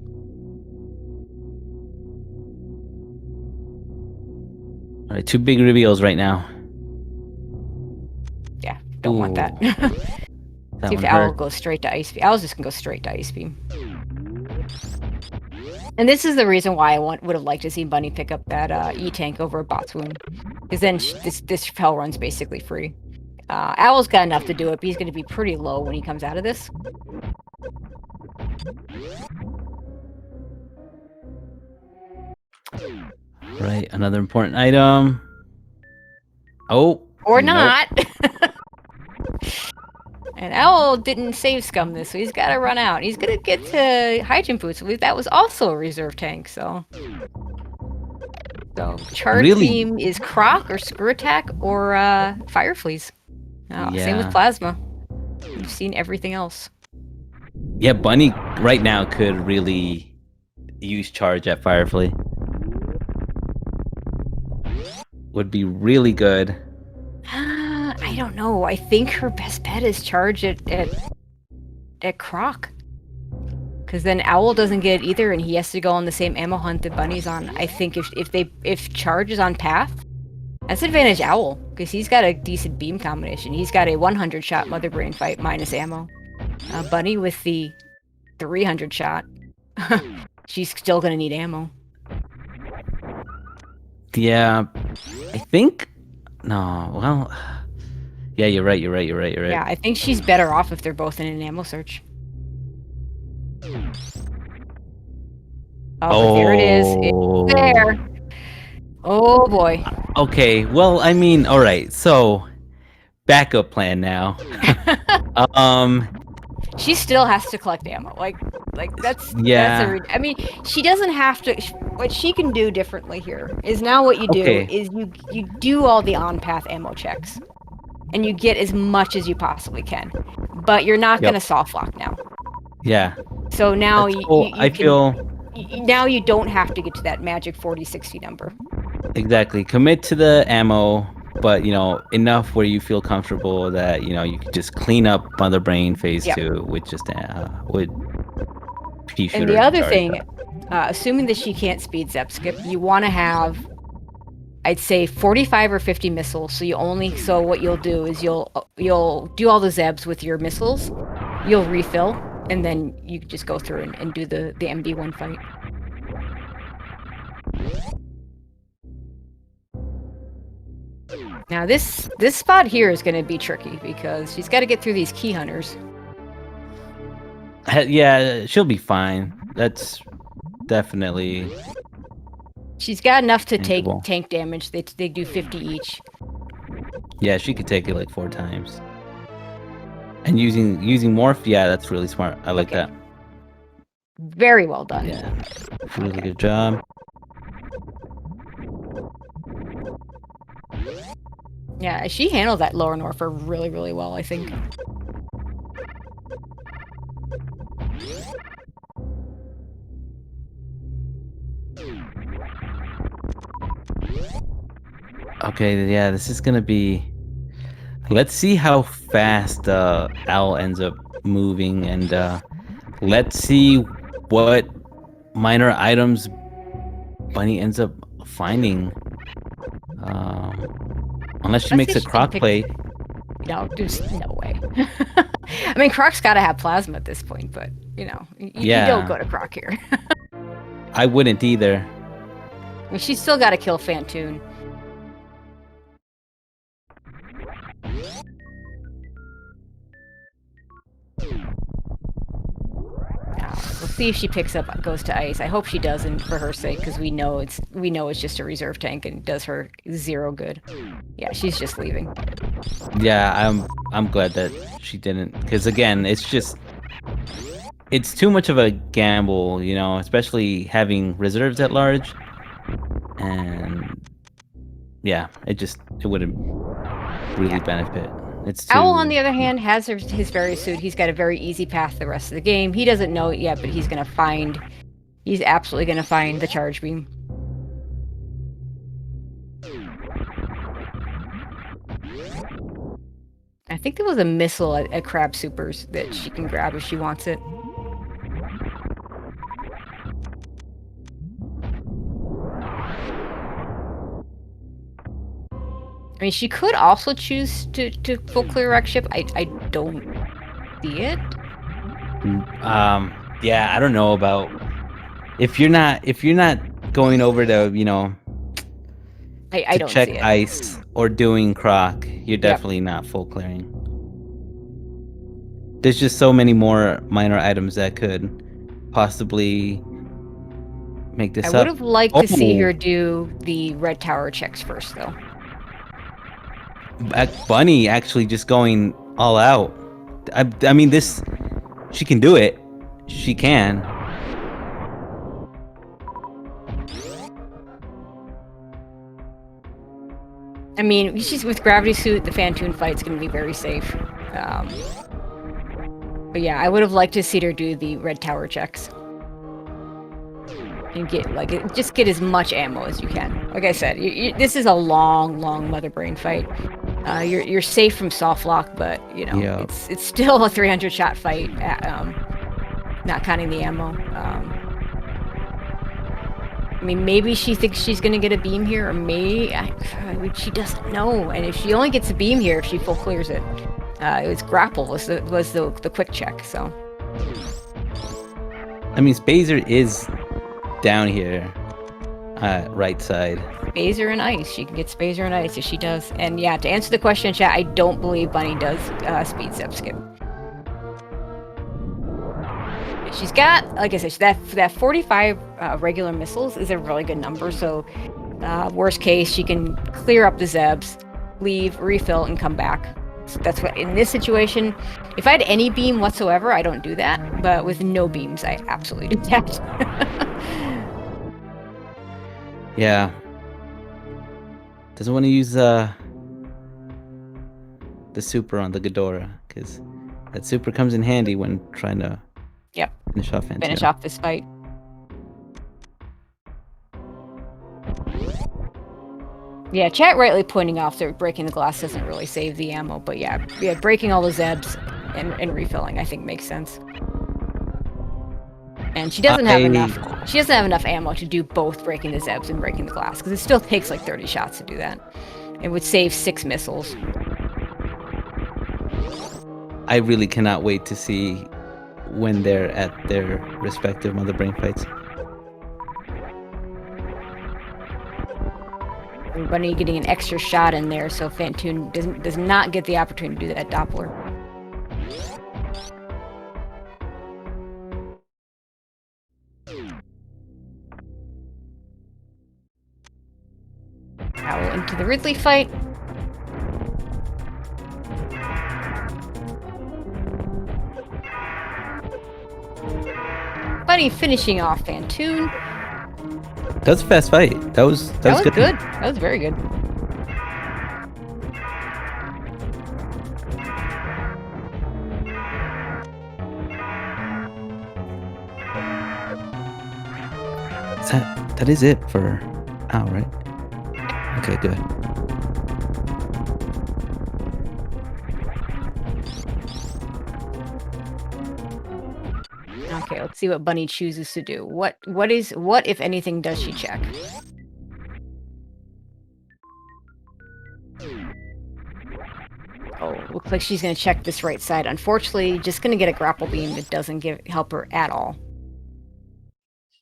[SPEAKER 1] All right, 2 big reveals right now.
[SPEAKER 2] Yeah, don't want that. See if Owl goes straight to Ice Beam. Owl's just gonna go straight to Ice Beam. And this is the reason why I would have liked to see Bunny pick up that E-Tank over a Botswoon. Because then this Hell run's basically free. Owl's got enough to do it, but he's going to be pretty low when he comes out of this.
[SPEAKER 1] Right, another important item. Oh.
[SPEAKER 2] Or not. And Owl didn't save Scum this, so he's got to run out. He's going to get to Hygiene Boots. I believe that was also a reserve tank, so... Charge Beam is Croc or Screw Attack or Fireflies. Same with Plasma. We've seen everything else.
[SPEAKER 1] Yeah, Bunny right now could really use Charge at Firefly. Would be really good.
[SPEAKER 2] I don't know. I think her best bet is Charge at Croc. Because then Owl doesn't get it either, and he has to go on the same ammo hunt that Bunny's on. I think if Charge is on Path, that's advantage Owl, because he's got a decent beam combination. He's got a 100 shot Mother Brain Fight minus ammo. Bunny with the 300 shot. She's still gonna need ammo.
[SPEAKER 1] Yeah, I think. No, well, yeah, you're right. Yeah,
[SPEAKER 2] I think she's better off if they're both in an ammo search. Oh, there it is. It's there. Oh boy.
[SPEAKER 1] Okay, well, I mean, all right. So, backup plan now.
[SPEAKER 2] She still has to collect ammo. Like, Like that's
[SPEAKER 1] Yeah.
[SPEAKER 2] I mean, she doesn't have to. What she can do differently here is now what you do
[SPEAKER 1] Okay.
[SPEAKER 2] is you do all the on path ammo checks, and you get as much as you possibly can, but you're not
[SPEAKER 1] Yep.
[SPEAKER 2] gonna soft lock now.
[SPEAKER 1] Yeah.
[SPEAKER 2] So now
[SPEAKER 1] That's cool.
[SPEAKER 2] you
[SPEAKER 1] I
[SPEAKER 2] can
[SPEAKER 1] feel
[SPEAKER 2] now you don't have to get to that magic 40-60 number.
[SPEAKER 1] exactly. Commit to the ammo, but enough where you feel comfortable that you could just clean up Mother Brain phase
[SPEAKER 2] Yep.
[SPEAKER 1] 2 with just with pea
[SPEAKER 2] And the
[SPEAKER 1] shooter
[SPEAKER 2] other
[SPEAKER 1] charge
[SPEAKER 2] thing,
[SPEAKER 1] up.
[SPEAKER 2] assuming that she can't speed zap skip, you want to have, I'd say 45 or 50 missiles. So what you'll do is you'll do all the zebs with your missiles, you'll refill, and then you just go through and do the MD1 fight. Now this spot here is going to be tricky because she's got to get through these key hunters.
[SPEAKER 1] Yeah, she'll be fine. That's definitely.
[SPEAKER 2] She's got enough to take
[SPEAKER 1] manageable.
[SPEAKER 2] tank damage. They do 50 each.
[SPEAKER 1] Yeah, she could take it like 4 times. And using morph, yeah, that's really smart. I like that.
[SPEAKER 2] Very well done.
[SPEAKER 1] Yeah, really good job.
[SPEAKER 2] Yeah, she handled that lower Norfer really, really well, I think.
[SPEAKER 1] Okay, yeah, this is gonna be. Let's see how fast Owl ends up moving, and let's see what minor items Bunny ends up finding. Unless she makes a croc plate.
[SPEAKER 2] No, there's no way. I mean, Croc's got to have plasma at this point, but you don't go to Croc here.
[SPEAKER 1] I wouldn't either.
[SPEAKER 2] I mean, she's still got to kill Fantoon. We'll see if she goes to ice. I hope she doesn't for her sake, because we know it's just a reserve tank and does her 0 good. Yeah, she's just leaving.
[SPEAKER 1] Yeah, I'm glad that she didn't, because again, it's too much of a gamble, especially having reserves at large, and yeah, it wouldn't really benefit.
[SPEAKER 2] Owl, on the other hand, has his fairy suit. He's got a very easy path the rest of the game. He doesn't know it yet, but he's absolutely gonna find the charge beam. I think there was a missile at Crab Supers that she can grab if she wants it. I mean, she could also choose to full clear wreck ship. I don't see it.
[SPEAKER 1] Yeah, I don't know about if you're not going over to
[SPEAKER 2] I don't
[SPEAKER 1] check
[SPEAKER 2] see it.
[SPEAKER 1] ice or doing croc, you're definitely not full clearing. There's just so many more minor items that could possibly make this up.
[SPEAKER 2] I would have liked to see her do the red tower checks first, though.
[SPEAKER 1] Bunny actually just going all out. I mean, she can do it. She can.
[SPEAKER 2] I mean, she's with gravity suit. The Fantoon fight's going to be very safe. But yeah, I would have liked to see her do the red tower checks and just get as much ammo as you can. Like I said, this is a long Mother Brain fight. You're safe from soft lock, but it's still a 300 shot fight. Not counting the ammo. I mean, maybe she thinks she's gonna get a beam here, or she doesn't know. And if she only gets a beam here, if she full clears it, it was grapple was the quick check. So,
[SPEAKER 1] I mean, Spazer is down here, right side.
[SPEAKER 2] Spazer and ice. She can get Spazer and ice if she does. And yeah, to answer the question, chat, I don't believe Bunny does speed step skip. She's got, like I said, that 45 regular missiles is a really good number. So, worst case, she can clear up the Zebs, leave, refill, and come back. That's what, in this situation, if I had any beam whatsoever, I don't do that. But with no beams, I absolutely do that.
[SPEAKER 1] Yeah. Doesn't want to use the super on the Ghidorah, because that super comes in handy when trying to finish off Fantoon.
[SPEAKER 2] Finish off this fight. Yeah, chat rightly pointing off that breaking the glass doesn't really save the ammo, but yeah, breaking all the Zebs and refilling, I think, makes sense. And she doesn't have enough. She doesn't have enough ammo to do both breaking the Zebs and breaking the glass, because it still takes like 30 shots to do that. It would save 6 missiles.
[SPEAKER 1] I really cannot wait to see when they're at their respective Mother Brain fights.
[SPEAKER 2] Bunny getting an extra shot in there, so Fantoon does not get the opportunity to do that Doppler. Owl into the Ridley fight. Bunny finishing off Fantoon.
[SPEAKER 1] That was a fast fight. That was good.
[SPEAKER 2] That was very good.
[SPEAKER 1] That is it for Owl, right? Okay, good.
[SPEAKER 2] Okay, let's see what Bunny chooses to do. What if anything does she check? Oh, looks like she's gonna check this right side. Unfortunately, just gonna get a grapple beam that doesn't help her at all.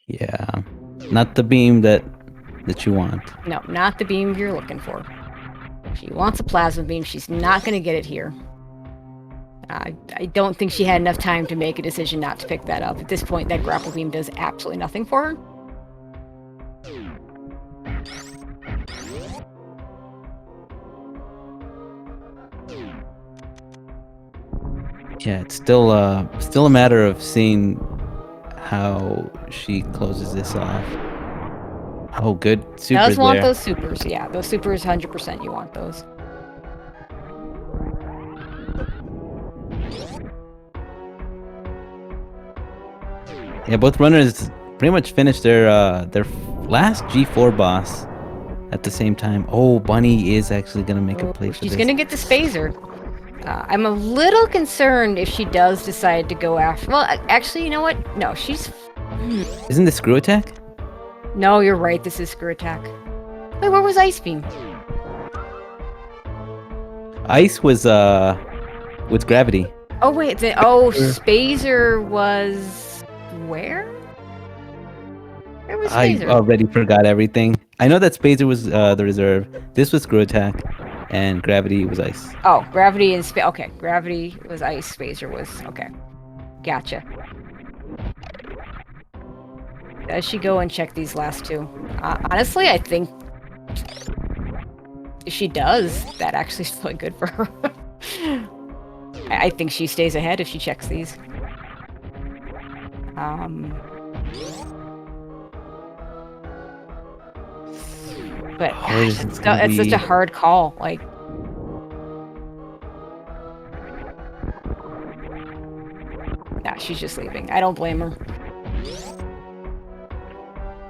[SPEAKER 1] Yeah, not the beam that you want.
[SPEAKER 2] No, not the beam you're looking for. She wants a plasma beam. She's not gonna get it here. I don't think she had enough time to make a decision not to pick that up. At this point, that grapple beam does absolutely nothing for her.
[SPEAKER 1] Yeah, it's still a matter of seeing how she closes this off. Oh, good super there.
[SPEAKER 2] Does want those supers, yeah. Those supers, 100% you want those.
[SPEAKER 1] Yeah, both runners pretty much finished their last G4 boss at the same time. Oh, Bunny is actually gonna make a play for this.
[SPEAKER 2] She's gonna get the Spazer. I'm a little concerned if she does decide to go after. Well, actually, you know what? No, she's.
[SPEAKER 1] Isn't this screw attack?
[SPEAKER 2] No, you're right. This is screw attack. Wait, where was Ice Beam?
[SPEAKER 1] Ice was with gravity.
[SPEAKER 2] Oh wait, Spazer was where? Where was Spazer?
[SPEAKER 1] I already forgot everything. I know that Spazer was the reserve. This was screw attack, and gravity was ice.
[SPEAKER 2] Oh, gravity and okay, gravity was ice. Spazer was okay. Gotcha. Does she go and check these last two? Honestly, I think if she does, that actually is really good for her. I think she stays ahead if she checks these. But gosh, it's such a hard call. Like, nah, she's just leaving. I don't blame her.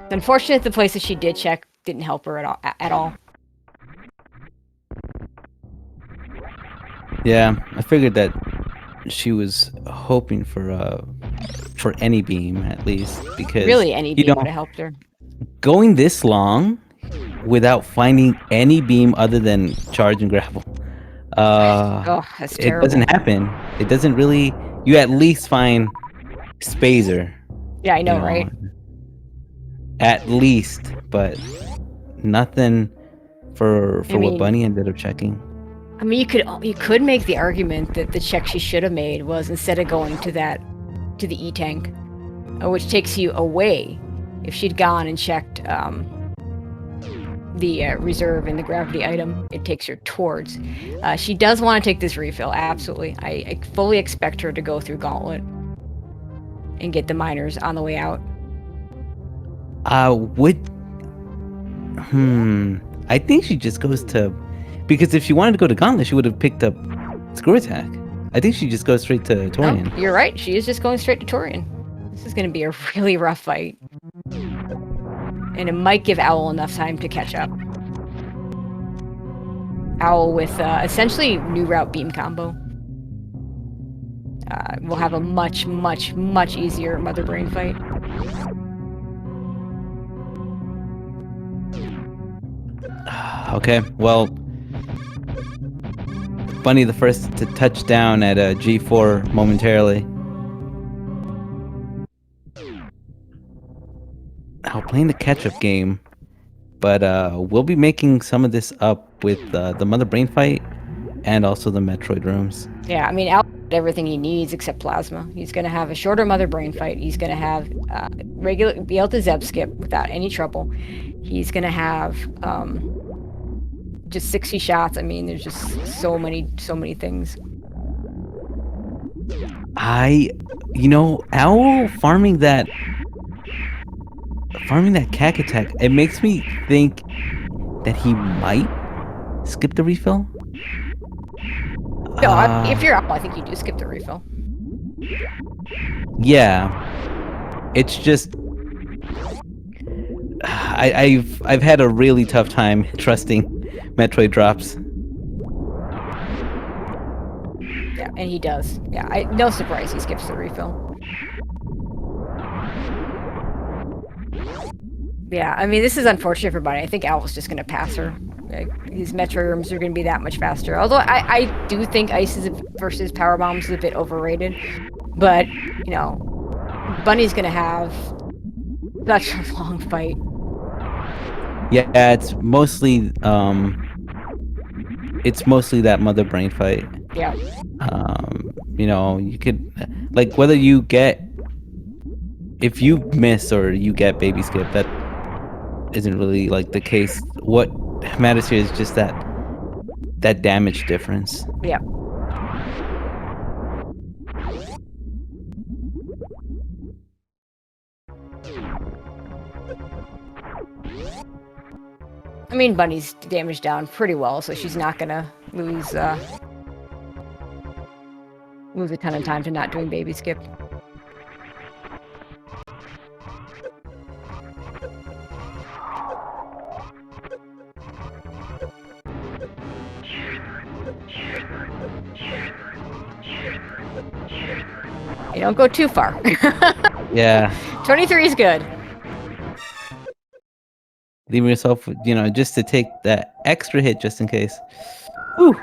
[SPEAKER 2] It's unfortunate the places she did check didn't help her at all.
[SPEAKER 1] Yeah, I figured that she was hoping for any beam at least, because
[SPEAKER 2] really any beam would have helped her.
[SPEAKER 1] Going this long without finding any beam other than charge and grapple,
[SPEAKER 2] that's terrible.
[SPEAKER 1] It doesn't happen. It doesn't really. You at least find Spazer.
[SPEAKER 2] Yeah, I know, right?
[SPEAKER 1] At least, but nothing for what Bunny ended up checking.
[SPEAKER 2] I mean, you could make the argument that the check she should have made was, instead of going to the E-tank, which takes you away, if she'd gone and checked the reserve and the gravity item, it takes her towards. She does want to take this refill, absolutely. I fully expect her to go through Gauntlet and get the miners on the way out.
[SPEAKER 1] I think she just goes to, because if she wanted to go to Gauntlet, she would have picked up Screw Attack. I think she just goes straight to Torian.
[SPEAKER 2] No, you're right. She is just going straight to Torian. This is going to be a really rough fight. And it might give Owl enough time to catch up. Owl with essentially new route beam combo. We'll have a much, much, much easier Mother Brain fight.
[SPEAKER 1] Okay, well, Bunny the first to touch down at a G4 momentarily. Now playing the catch-up game, but we'll be making some of this up with the Mother Brain fight and also the Metroid rooms.
[SPEAKER 2] Yeah, I mean, Al had everything he needs except Plasma. He's going to have a shorter Mother Brain fight. He's going to have be able to Zeb skip without any trouble. He's going to have just 60 shots. I mean, there's just so many things.
[SPEAKER 1] Owl farming that cack attack, it makes me think that he might skip the refill.
[SPEAKER 2] No, if you're Owl, I think you do skip the refill.
[SPEAKER 1] Yeah, it's just I've had a really tough time trusting Metroid drops.
[SPEAKER 2] Yeah, and he does. Yeah, no surprise he skips the refill. Yeah, I mean, this is unfortunate for Bunny. I think Owl's just going to pass her. His Metroid rooms are going to be that much faster. Although I do think Ice versus Power Bombs is a bit overrated. But, Bunny's going to have such a long fight.
[SPEAKER 1] Yeah, it's mostly that Mother Brain fight.
[SPEAKER 2] Yeah.
[SPEAKER 1] You could, like, whether you get, if you miss or you get baby skip, that isn't really like the case. What matters here is just that damage difference.
[SPEAKER 2] Yeah. I mean, Bunny's damaged down pretty well, so she's not gonna lose a ton of time to not doing baby skip. You don't go too far.
[SPEAKER 1] Yeah.
[SPEAKER 2] 23 is good.
[SPEAKER 1] Leave yourself, just to take that extra hit just in case. Whew.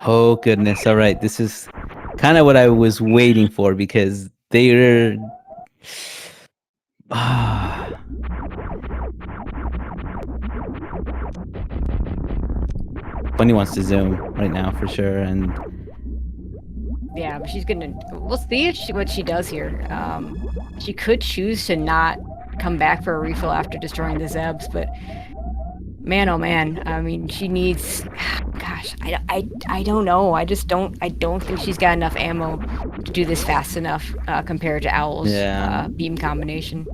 [SPEAKER 1] Oh, goodness. All right. This is kind of what I was waiting for because they're... Bunny wants to zoom right now for sure, and...
[SPEAKER 2] Yeah, but she's gonna... We'll see what she does here. She could choose to not come back for a refill after destroying the Zebs, but... Man, oh man. I mean, she needs... Gosh, I don't know. I don't think she's got enough ammo to do this fast enough compared to Owl's beam combination.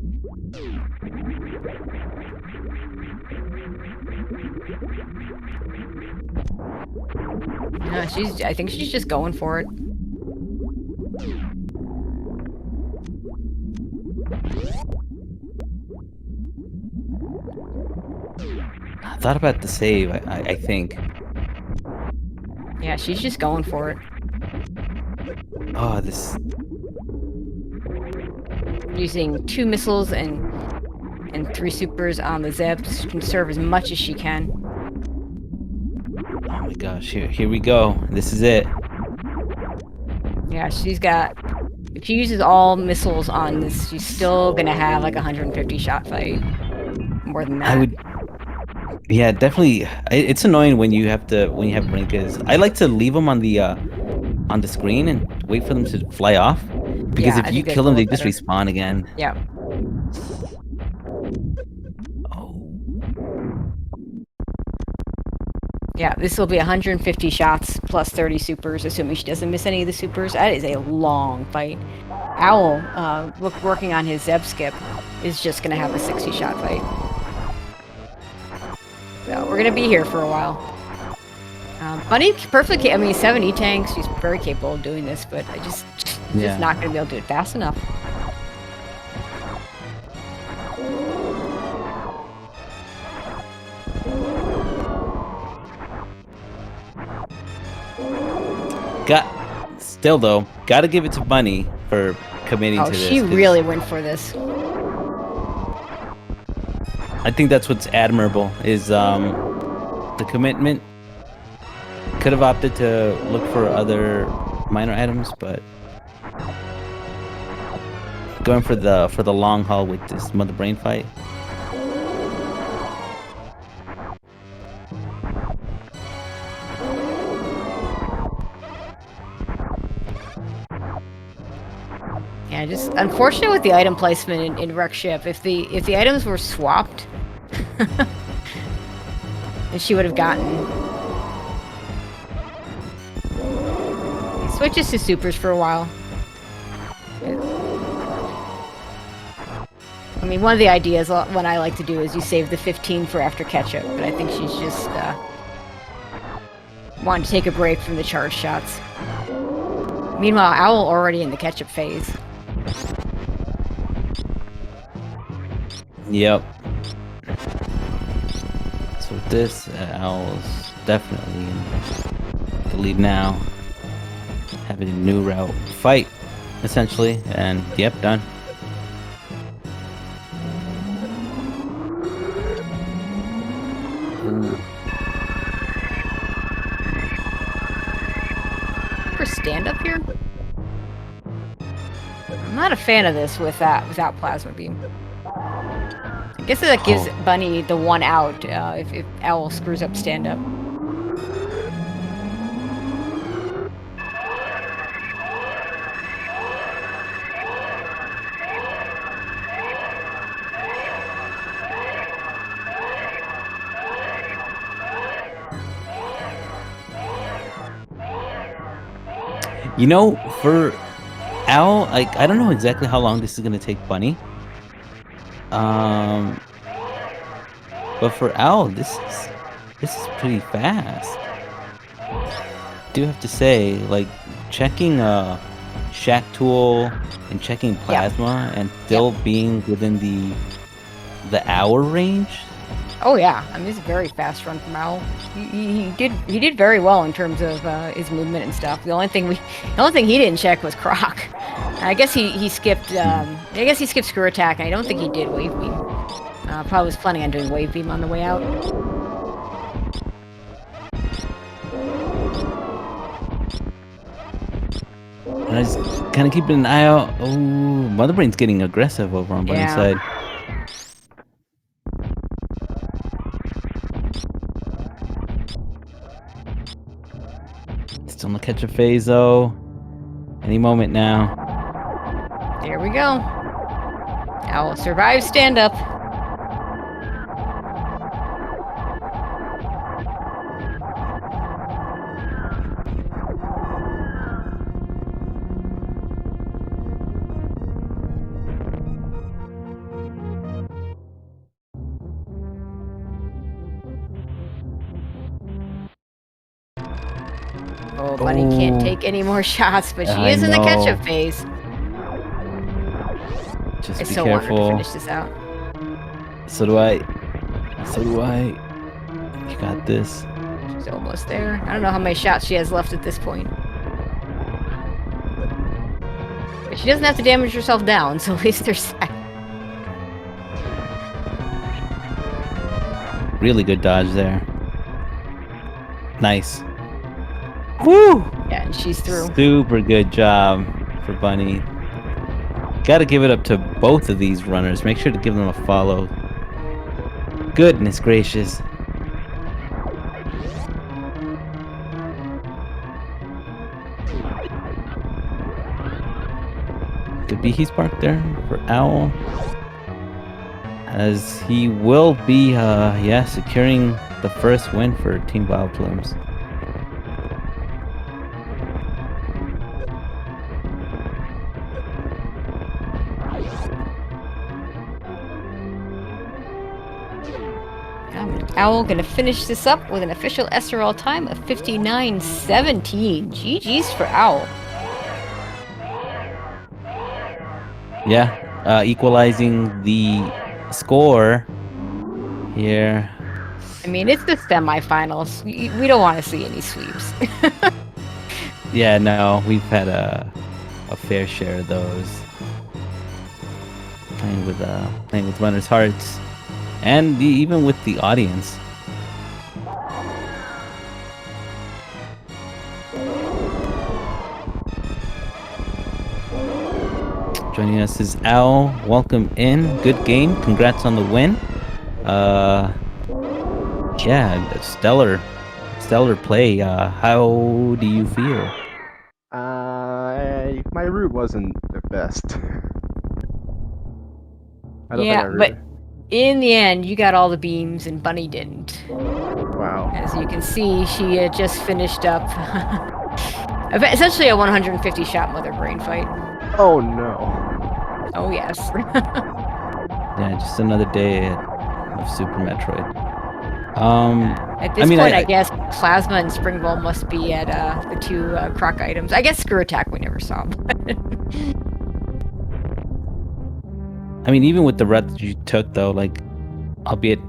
[SPEAKER 2] No, I think she's just going for it.
[SPEAKER 1] I thought about the save, I think.
[SPEAKER 2] Yeah, she's just going for it.
[SPEAKER 1] Oh, this...
[SPEAKER 2] Using 2 missiles and 3 supers on the Zebs. She can serve as much as she can.
[SPEAKER 1] Oh my gosh, here we go. This is it.
[SPEAKER 2] Yeah, she's got... If she uses all missiles on this, she's still gonna have like a 150 shot fight. More than that.
[SPEAKER 1] Yeah, definitely. It's annoying when you have Rinkas. I like to leave them on the screen and wait for them to fly off. Because
[SPEAKER 2] Yeah,
[SPEAKER 1] if
[SPEAKER 2] I
[SPEAKER 1] you
[SPEAKER 2] think
[SPEAKER 1] kill
[SPEAKER 2] that'd
[SPEAKER 1] them,
[SPEAKER 2] go
[SPEAKER 1] they
[SPEAKER 2] look
[SPEAKER 1] just
[SPEAKER 2] better.
[SPEAKER 1] respawn again.
[SPEAKER 2] Yeah.
[SPEAKER 1] Oh.
[SPEAKER 2] Yeah, this will be 150 shots plus 30 supers, assuming she doesn't miss any of the supers. That is a long fight. Owl, working on his Zeb skip, is just going to have a 60-shot fight. So we're going to be here for a while. Bunny, perfectly, I mean, 70 tanks, she's very capable of doing this, but she's just not going to be able to do it fast enough.
[SPEAKER 1] Still though, gotta give it to Bunny for committing to this.
[SPEAKER 2] She really went for this.
[SPEAKER 1] I think that's what's admirable is the commitment. Could have opted to look for other minor items, but going for the long haul with this mother brain fight.
[SPEAKER 2] Yeah, just unfortunate with the item placement in Wreck Ship. If the items were swapped, then she would have gotten. He switches to supers for a while. I mean, one of the ideas what I like to do is you save the 15 for after catch-up, but I think she's just wanting to take a break from the charge shots. Meanwhile, Owl already in the catch-up phase.
[SPEAKER 1] Yep. So with this, Owl's definitely in the lead now. Having a new route fight, essentially, and yep, done. Ooh.
[SPEAKER 2] For stand-up here? I'm not a fan of this without Plasma Beam. I guess that gives Bunny the one out if Owl screws up stand-up.
[SPEAKER 1] You know, for Owl, like I don't know exactly how long this is gonna take Bunny. But for Owl, this is pretty fast. Do have to say, like checking Shaktool and checking Plasma and still being within the hour range.
[SPEAKER 2] Oh yeah, I mean it's a very fast run from Owl. He did very well in terms of his movement and stuff. The only thing he didn't check was Croc. I guess he skipped. I guess he skipped Screw Attack, and I don't think he did Wave Beam. Probably was planning on doing Wave Beam on the way out.
[SPEAKER 1] And I just kind of keeping an eye out. Oh, Mother Brain's getting aggressive over on Bunny's side. Still in the catch-up phase, though. Any moment now.
[SPEAKER 2] There we go. Owl survives stand-up. Oh, Bunny can't take any more shots, but she is in the catch-up phase.
[SPEAKER 1] Just
[SPEAKER 2] I
[SPEAKER 1] be
[SPEAKER 2] so
[SPEAKER 1] careful.
[SPEAKER 2] wanted to finish this out.
[SPEAKER 1] So do I. So do I. You got this.
[SPEAKER 2] She's almost there. I don't know how many shots she has left at this point. But she doesn't have to damage herself down, so at least there's that.
[SPEAKER 1] Really good dodge there. Nice. Woo!
[SPEAKER 2] Yeah, and she's through.
[SPEAKER 1] Super good job for Bunny. Gotta give it up to both of these runners. Make sure to give them a follow. Goodness gracious. Behe Spark there for Owl, as he will be securing the first win for Team Vileplumes.
[SPEAKER 2] Owl gonna finish this up with an official SRL time of 59:17. GG's for Owl.
[SPEAKER 1] Yeah, equalizing the score here.
[SPEAKER 2] I mean, it's the semifinals. We don't want to see any sweeps.
[SPEAKER 1] Yeah, no, we've had a fair share of those. Playing with runners' hearts, and even with the audience. Joining us is Al. Welcome in. Good game. Congrats on the win. Yeah, stellar play. How do you feel?
[SPEAKER 3] My route wasn't the best.
[SPEAKER 2] But in the end, you got all the beams and Bunny didn't.
[SPEAKER 3] Wow.
[SPEAKER 2] As you can see, she had just finished up essentially a 150 shot mother brain fight.
[SPEAKER 3] Oh no.
[SPEAKER 2] Oh yes.
[SPEAKER 1] Yeah, just another day of Super Metroid.
[SPEAKER 2] At this point, I guess Plasma and Spring Ball must be at the two croc items. I guess Screw Attack we never saw.
[SPEAKER 1] I mean, even with the route that you took, though, like, albeit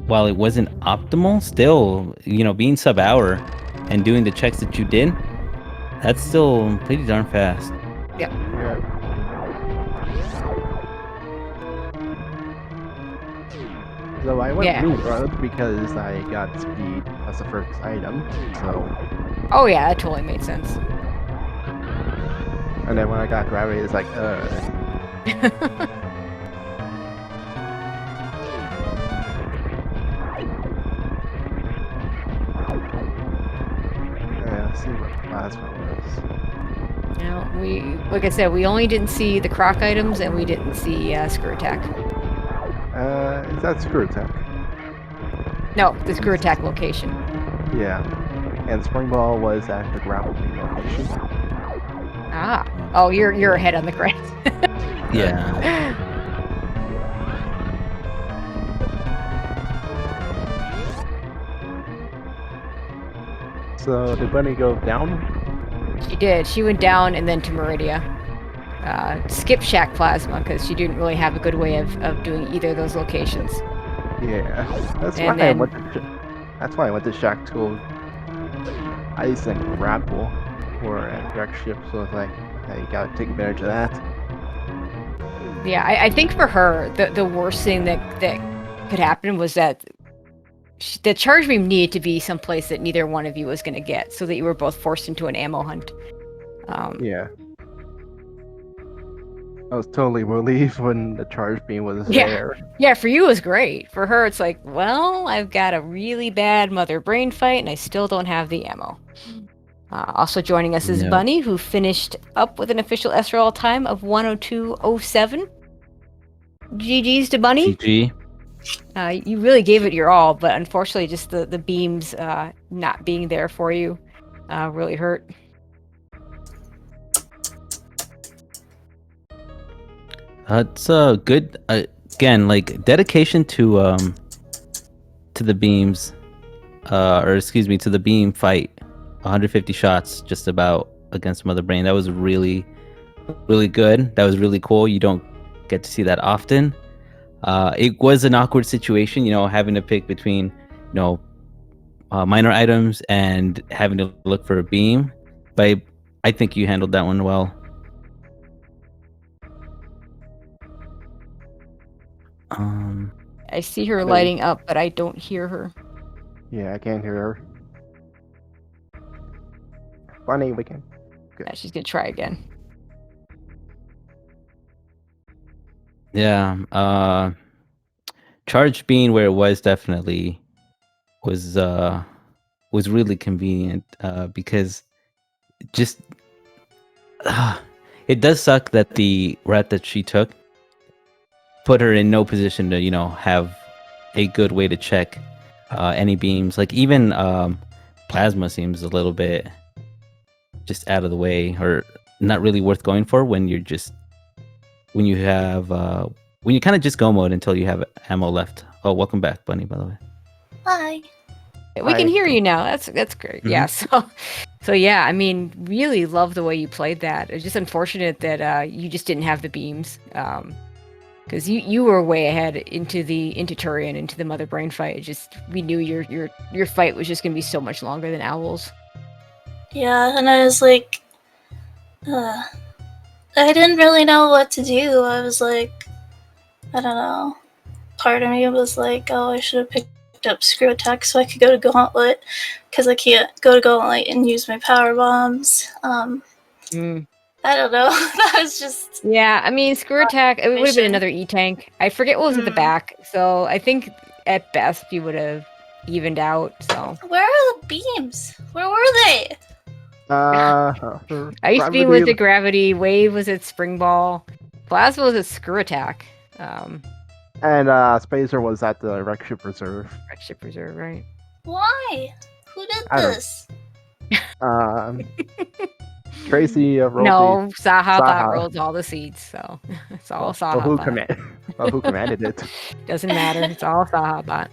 [SPEAKER 1] while it wasn't optimal, still, being sub-hour and doing the checks that you did, that's still pretty darn fast.
[SPEAKER 2] Yep.
[SPEAKER 3] Yeah. So I went route road because I got speed as the first item, so...
[SPEAKER 2] Oh yeah, that totally made sense.
[SPEAKER 3] And then when I got gravity, it's like, Yeah, let's see what Plasma was.
[SPEAKER 2] Like I said, we only didn't see the croc items, and we didn't see Screw Attack.
[SPEAKER 3] Is that Screw Attack?
[SPEAKER 2] No, the Screw Attack location.
[SPEAKER 3] Yeah. And Spring Ball was at the gravel beam location.
[SPEAKER 2] Ah. Oh, you're ahead on the grass.
[SPEAKER 1] Yeah.
[SPEAKER 3] So did Bunny go down?
[SPEAKER 2] She did. She went down and then to Meridia. Skip Shack Plasma because she didn't really have a good way of doing either of those locations.
[SPEAKER 3] Yeah, that's why I went to Shaktools Ice and Grapple for a direct ship. So it's like, hey, you gotta take advantage of that.
[SPEAKER 2] Yeah, I think for her, the worst thing that could happen was that the charge beam needed to be someplace that neither one of you was going to get, so that you were both forced into an ammo hunt.
[SPEAKER 3] Yeah. I was totally relieved when the charge beam was there.
[SPEAKER 2] Yeah, for you it was great. For her, it's like, well, I've got a really bad mother brain fight, and I still don't have the ammo. Also joining us is Bunny, who finished up with an official SRL time of 102.07. GG's to Bunny.
[SPEAKER 1] GG.
[SPEAKER 2] You really gave it your all, but unfortunately, just the beams not being there for you really hurt.
[SPEAKER 1] It's good. Again, like dedication to the beams, to the beam fight. 150 shots just about against Mother Brain. That was really, really good. That was really cool. You don't get to see that often. It was an awkward situation, having to pick between, minor items and having to look for a beam. But I think you handled that one well.
[SPEAKER 2] I see her lighting up, but I don't hear her.
[SPEAKER 3] Yeah, I can't hear her. Bunny, we can.
[SPEAKER 2] Good. Yeah, she's gonna try again.
[SPEAKER 1] Yeah. Charge being where it was definitely was really convenient because just It does suck that the route that she took put her in no position to, have a good way to check any beams. Like even plasma seems a little bit just out of the way, or not really worth going for when you kind of just go mode until you have ammo left. Oh, welcome back, Bunny, by the way.
[SPEAKER 4] Hi.
[SPEAKER 2] We can hear you now. That's great.
[SPEAKER 1] Mhm.
[SPEAKER 2] Yeah. So yeah, I mean, really love the way you played that. It's just unfortunate that you just didn't have the beams, because you were way ahead into Turian, into the Mother Brain fight. We knew your fight was just gonna be so much longer than Owl's.
[SPEAKER 4] Yeah, and I was like, I didn't really know what to do. I was like, I don't know. Part of me was like, oh, I should have picked up Screw Attack so I could go to Gauntlet, because I can't go to Gauntlet and use my power bombs. I don't know. That was just...
[SPEAKER 2] Yeah, I mean, Screw Attack, it would have been another E-Tank. I forget what was at the back, so I think at best you would have evened out, so...
[SPEAKER 4] Where are the beams? Where were they?
[SPEAKER 2] Ice Beam was at Gravity, Wave was at Spring Ball, Plasma was at Screw Attack.
[SPEAKER 3] And Spacer was at the Wreck Ship Reserve.
[SPEAKER 2] Wreck Ship Reserve, right?
[SPEAKER 4] Why? Who did this?
[SPEAKER 3] Tracy rolled
[SPEAKER 2] No, Saha rolled all the seeds, so it's all Saha.
[SPEAKER 3] Who commanded it?
[SPEAKER 2] Doesn't matter. It's all Saha bot.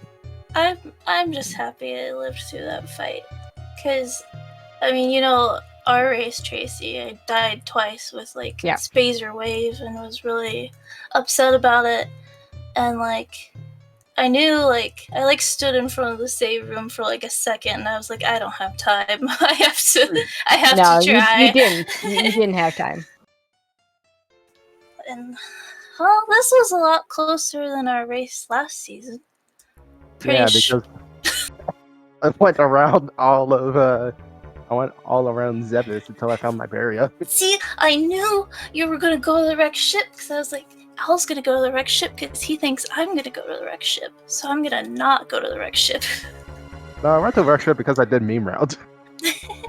[SPEAKER 4] I'm just happy I lived through that fight, because, I mean, our race, Tracy, I died twice with Spacer Wave and was really upset about it, and I knew, I stood in front of the save room for a second, and I was like, I don't have time. I have to try.
[SPEAKER 2] You didn't. You didn't have time.
[SPEAKER 4] And, well, this was a lot closer than our race last season.
[SPEAKER 3] Because I went around all around Zebus until I found my barrier.
[SPEAKER 4] See, I knew you were going to go to the wreck ship, because I was like, Al's gonna go to the wreck ship because he thinks I'm gonna go to the wreck ship, so I'm gonna not go to the wreck ship.
[SPEAKER 3] No, I went to the wreck ship because I did meme round.
[SPEAKER 4] I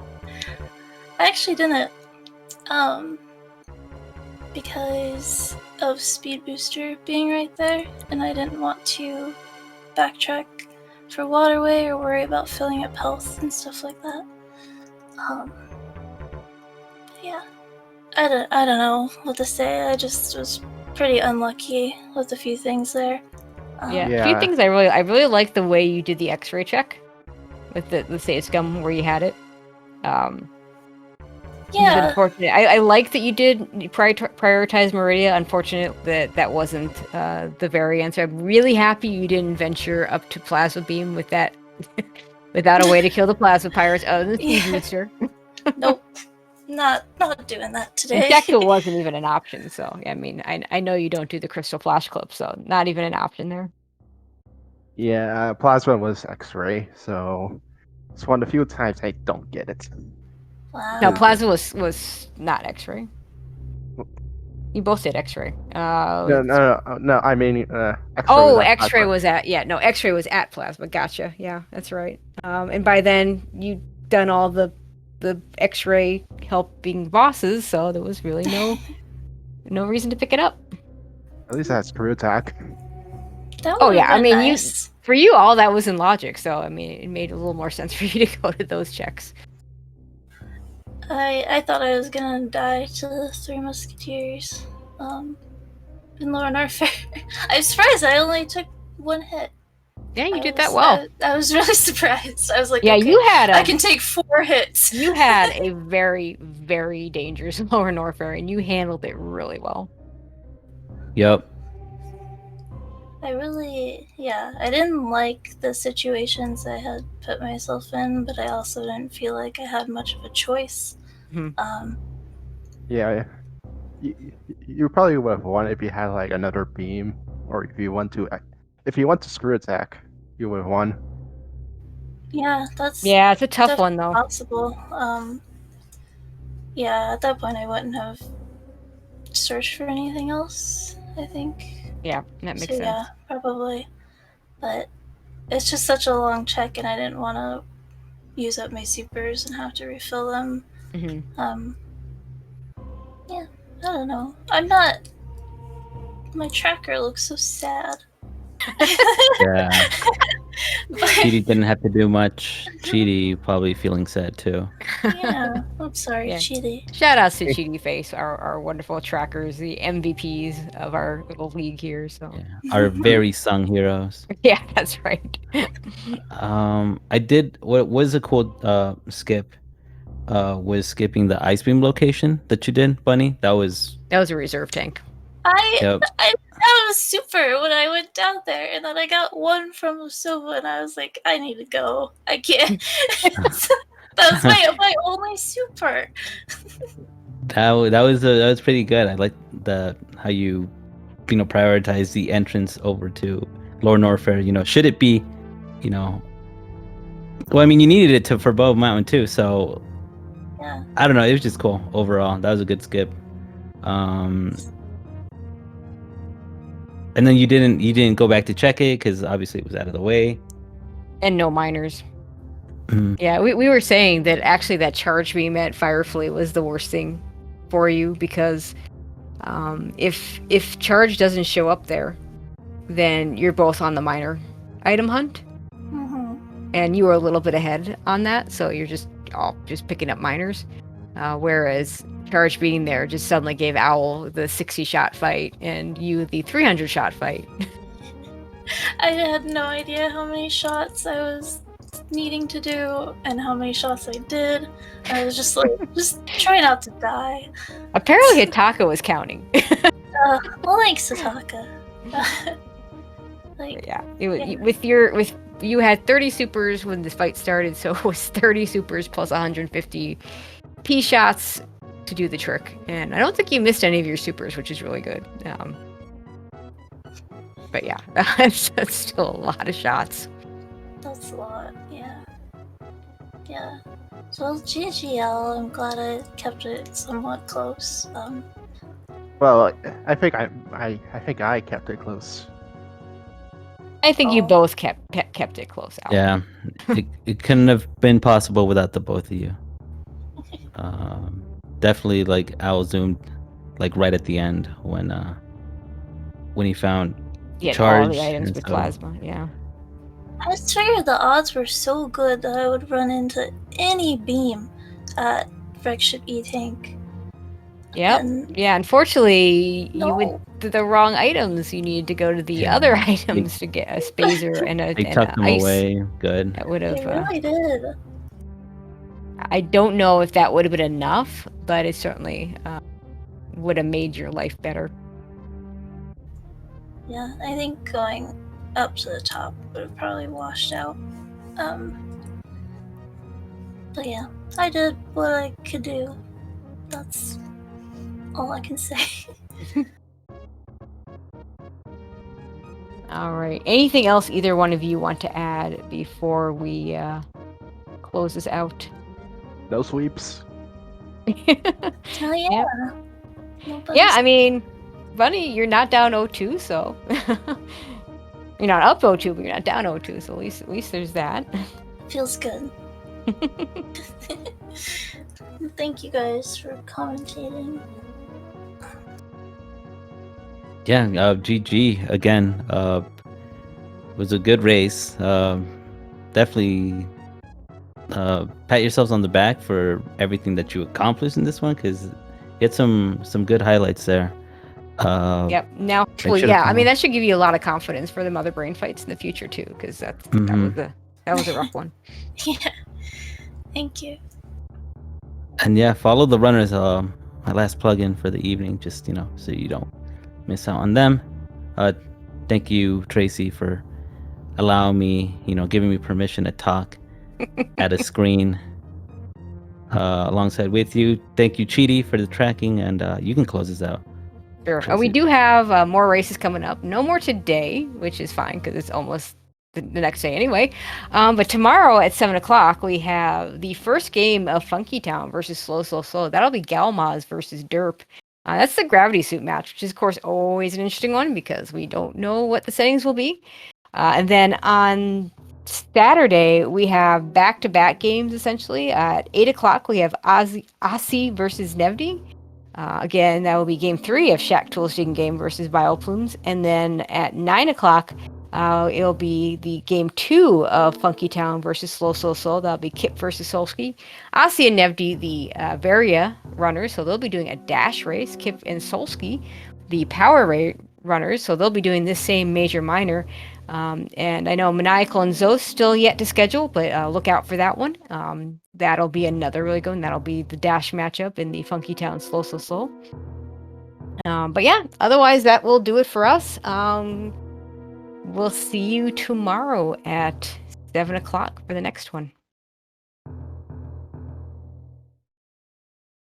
[SPEAKER 4] actually didn't, because of Speed Booster being right there, and I didn't want to backtrack for Waterway or worry about filling up health and stuff like that. Yeah, I don't know what to say. I just was pretty unlucky with a few things there.
[SPEAKER 2] A few things I really like the way you did the X-ray check with the save scum where you had it. Unfortunate. I like that you did prioritize Meridia. Unfortunate that wasn't the very answer. I'm really happy you didn't venture up to Plasma Beam with that without a way to kill the Plasma Pirates other than Speed Booster.
[SPEAKER 4] Nope. Not doing that today.
[SPEAKER 2] Shacktool wasn't even an option, so I mean, I know you don't do the Crystal Flash Clip, so not even an option there.
[SPEAKER 3] Yeah, Plasma was X-ray, so it's one of the few times I don't get it.
[SPEAKER 4] Wow.
[SPEAKER 2] No, Plasma was not X-ray. You both did X-ray.
[SPEAKER 3] No. I mean,
[SPEAKER 2] X-ray was at X-ray was at Plasma. Gotcha. Yeah, that's right. And by then you'd done all the X-ray helping bosses, so there was really no reason to pick it up.
[SPEAKER 3] At least that's Screw Attack.
[SPEAKER 2] I mean,
[SPEAKER 4] nice.
[SPEAKER 2] for you, all that was in logic, so I mean, it made a little more sense for you to go to those checks.
[SPEAKER 4] I thought I was gonna die to the Three Musketeers in Lower Norfair. I'm surprised I only took one hit.
[SPEAKER 2] Yeah, you did that well.
[SPEAKER 4] I was really surprised. I was like,
[SPEAKER 2] yeah,
[SPEAKER 4] okay, I can take 4 hits.
[SPEAKER 2] You had a very, very dangerous Lower Norfair, and you handled it really well.
[SPEAKER 1] Yep.
[SPEAKER 4] I didn't like the situations I had put myself in, but I also didn't feel like I had much of a choice.
[SPEAKER 2] Mm-hmm.
[SPEAKER 3] You probably would have won if you had another beam, or if you want to Screw Attack, you would have won.
[SPEAKER 4] Yeah,
[SPEAKER 2] it's a tough one though.
[SPEAKER 4] Possible. At that point I wouldn't have searched for anything else, I think.
[SPEAKER 2] Yeah, that makes sense.
[SPEAKER 4] Yeah, probably. But it's just such a long check, and I didn't want to use up my supers and have to refill them.
[SPEAKER 2] Mm-hmm.
[SPEAKER 4] don't know. I'm not. My tracker looks so sad.
[SPEAKER 1] Yeah. Cheaty didn't have to do much. Cheaty probably feeling sad too.
[SPEAKER 4] Yeah, I'm sorry, Cheaty.
[SPEAKER 2] Shout outs to Cheaty Face, our wonderful trackers, the MVPs of our little league here. So
[SPEAKER 1] our very sung heroes.
[SPEAKER 2] Yeah, that's right.
[SPEAKER 1] I did what was a cool skip. Was skipping the ice beam location that you did, Bunny. That was
[SPEAKER 2] a reserve tank.
[SPEAKER 4] I was super when I went down there, and then I got one from Silva, and I was like, I need to go. I can't. That was my only super.
[SPEAKER 1] That was pretty good. I like how you prioritize the entrance over to Lower Norfair. Should it be, well, I mean, you needed it for Bow Mountain too, so
[SPEAKER 4] yeah.
[SPEAKER 1] I don't know. It was just cool overall. That was a good skip. And then you didn't go back to check it because obviously it was out of the way.
[SPEAKER 2] And no miners. Yeah, we were saying that actually that charge beam at Firefleet was the worst thing for you because if charge doesn't show up there, then you're both on the miner item hunt, and you were a little bit ahead on that, so you're just picking up miners. Whereas charge being there just suddenly gave Owl the 60-shot fight and you the 300-shot fight.
[SPEAKER 4] I had no idea how many shots I was needing to do and how many shots I did. I was just like, just try not to die.
[SPEAKER 2] Apparently Hitaka was counting.
[SPEAKER 4] Well, thanks, Hitaka.
[SPEAKER 2] You had 30 supers when this fight started, so it was 30 supers plus 150 P shots to do the trick, and I don't think you missed any of your supers, which is really good. But yeah, that's still a lot of shots.
[SPEAKER 4] That's a lot, yeah. So GGL, I'm glad I kept it somewhat close.
[SPEAKER 3] Well, I think I kept it close.
[SPEAKER 2] I think you both kept it close out.
[SPEAKER 1] Yeah, it couldn't have been possible without the both of you. Definitely, like Owl zoomed, like right at the end when he found charge
[SPEAKER 2] all the items with plasma. Yeah,
[SPEAKER 4] I figured the odds were so good that I would run into any beam at Wreckship E-Tank.
[SPEAKER 2] Yep. Yeah, unfortunately, you went to the wrong items. You needed to go to the other items to get a spazer and a
[SPEAKER 1] they tucked them
[SPEAKER 2] ice.
[SPEAKER 1] away. Good.
[SPEAKER 2] That would have.
[SPEAKER 4] They really did.
[SPEAKER 2] I don't know if that would have been enough, but it certainly would have made your life better.
[SPEAKER 4] Yeah, I think going up to the top would have probably washed out. But yeah, I did what I could do. That's all I can say.
[SPEAKER 2] All right. Anything else either one of you want to add before we close this out?
[SPEAKER 3] No sweeps.
[SPEAKER 4] Hell yeah.
[SPEAKER 2] Yeah, I mean, Bunny, you're not down 0-2, so you're not up 0-2, but you're not down 0-2, so at least there's that.
[SPEAKER 4] Feels good. Thank you guys for commentating.
[SPEAKER 1] Yeah, GG again. Was a good race. Definitely pat yourselves on the back for everything that you accomplished in this one, because you had some good highlights there.
[SPEAKER 2] Yep. Now, I mean, that should give you a lot of confidence for the Mother Brain fights in the future too, because that was a rough one.
[SPEAKER 4] Yeah. Thank you.
[SPEAKER 1] And yeah, follow the runners. My last plug-in for the evening, just so you don't miss out on them. Thank you, Tracy, for allowing me, giving me permission to talk at a screen alongside with you. Thank you, Cheaty, for the tracking, and you can close this out.
[SPEAKER 2] Sure. We do have more races coming up. No more today, which is fine because it's almost the next day anyway. But tomorrow at 7 o'clock, we have the first game of Funky Town versus Slow. That'll be Galmaz versus Derp. That's the gravity suit match, which is, of course, always an interesting one because we don't know what the settings will be. And then on Saturday, we have back-to-back games, essentially. At 8 o'clock, we have Asi versus Nevdi. Again, that will be game 3 of Shaktools Digging Game versus Vileplumes. And then at 9 o'clock, it'll be the game 2 of Funky Town versus Slow Slow Slow. That'll be Kip versus Solsky. Asi and Nevdi, the Varia runners, so they'll be doing a dash race. Kip and Solsky, the power runners, so they'll be doing this same major minor. And I know Maniacal and Zos still yet to schedule, but look out for that one. That'll be another really good one. That'll be the dash matchup in the Funky Town Slow Slow Slow. But yeah, otherwise that will do it for us. We'll see you tomorrow at 7 o'clock for the next one.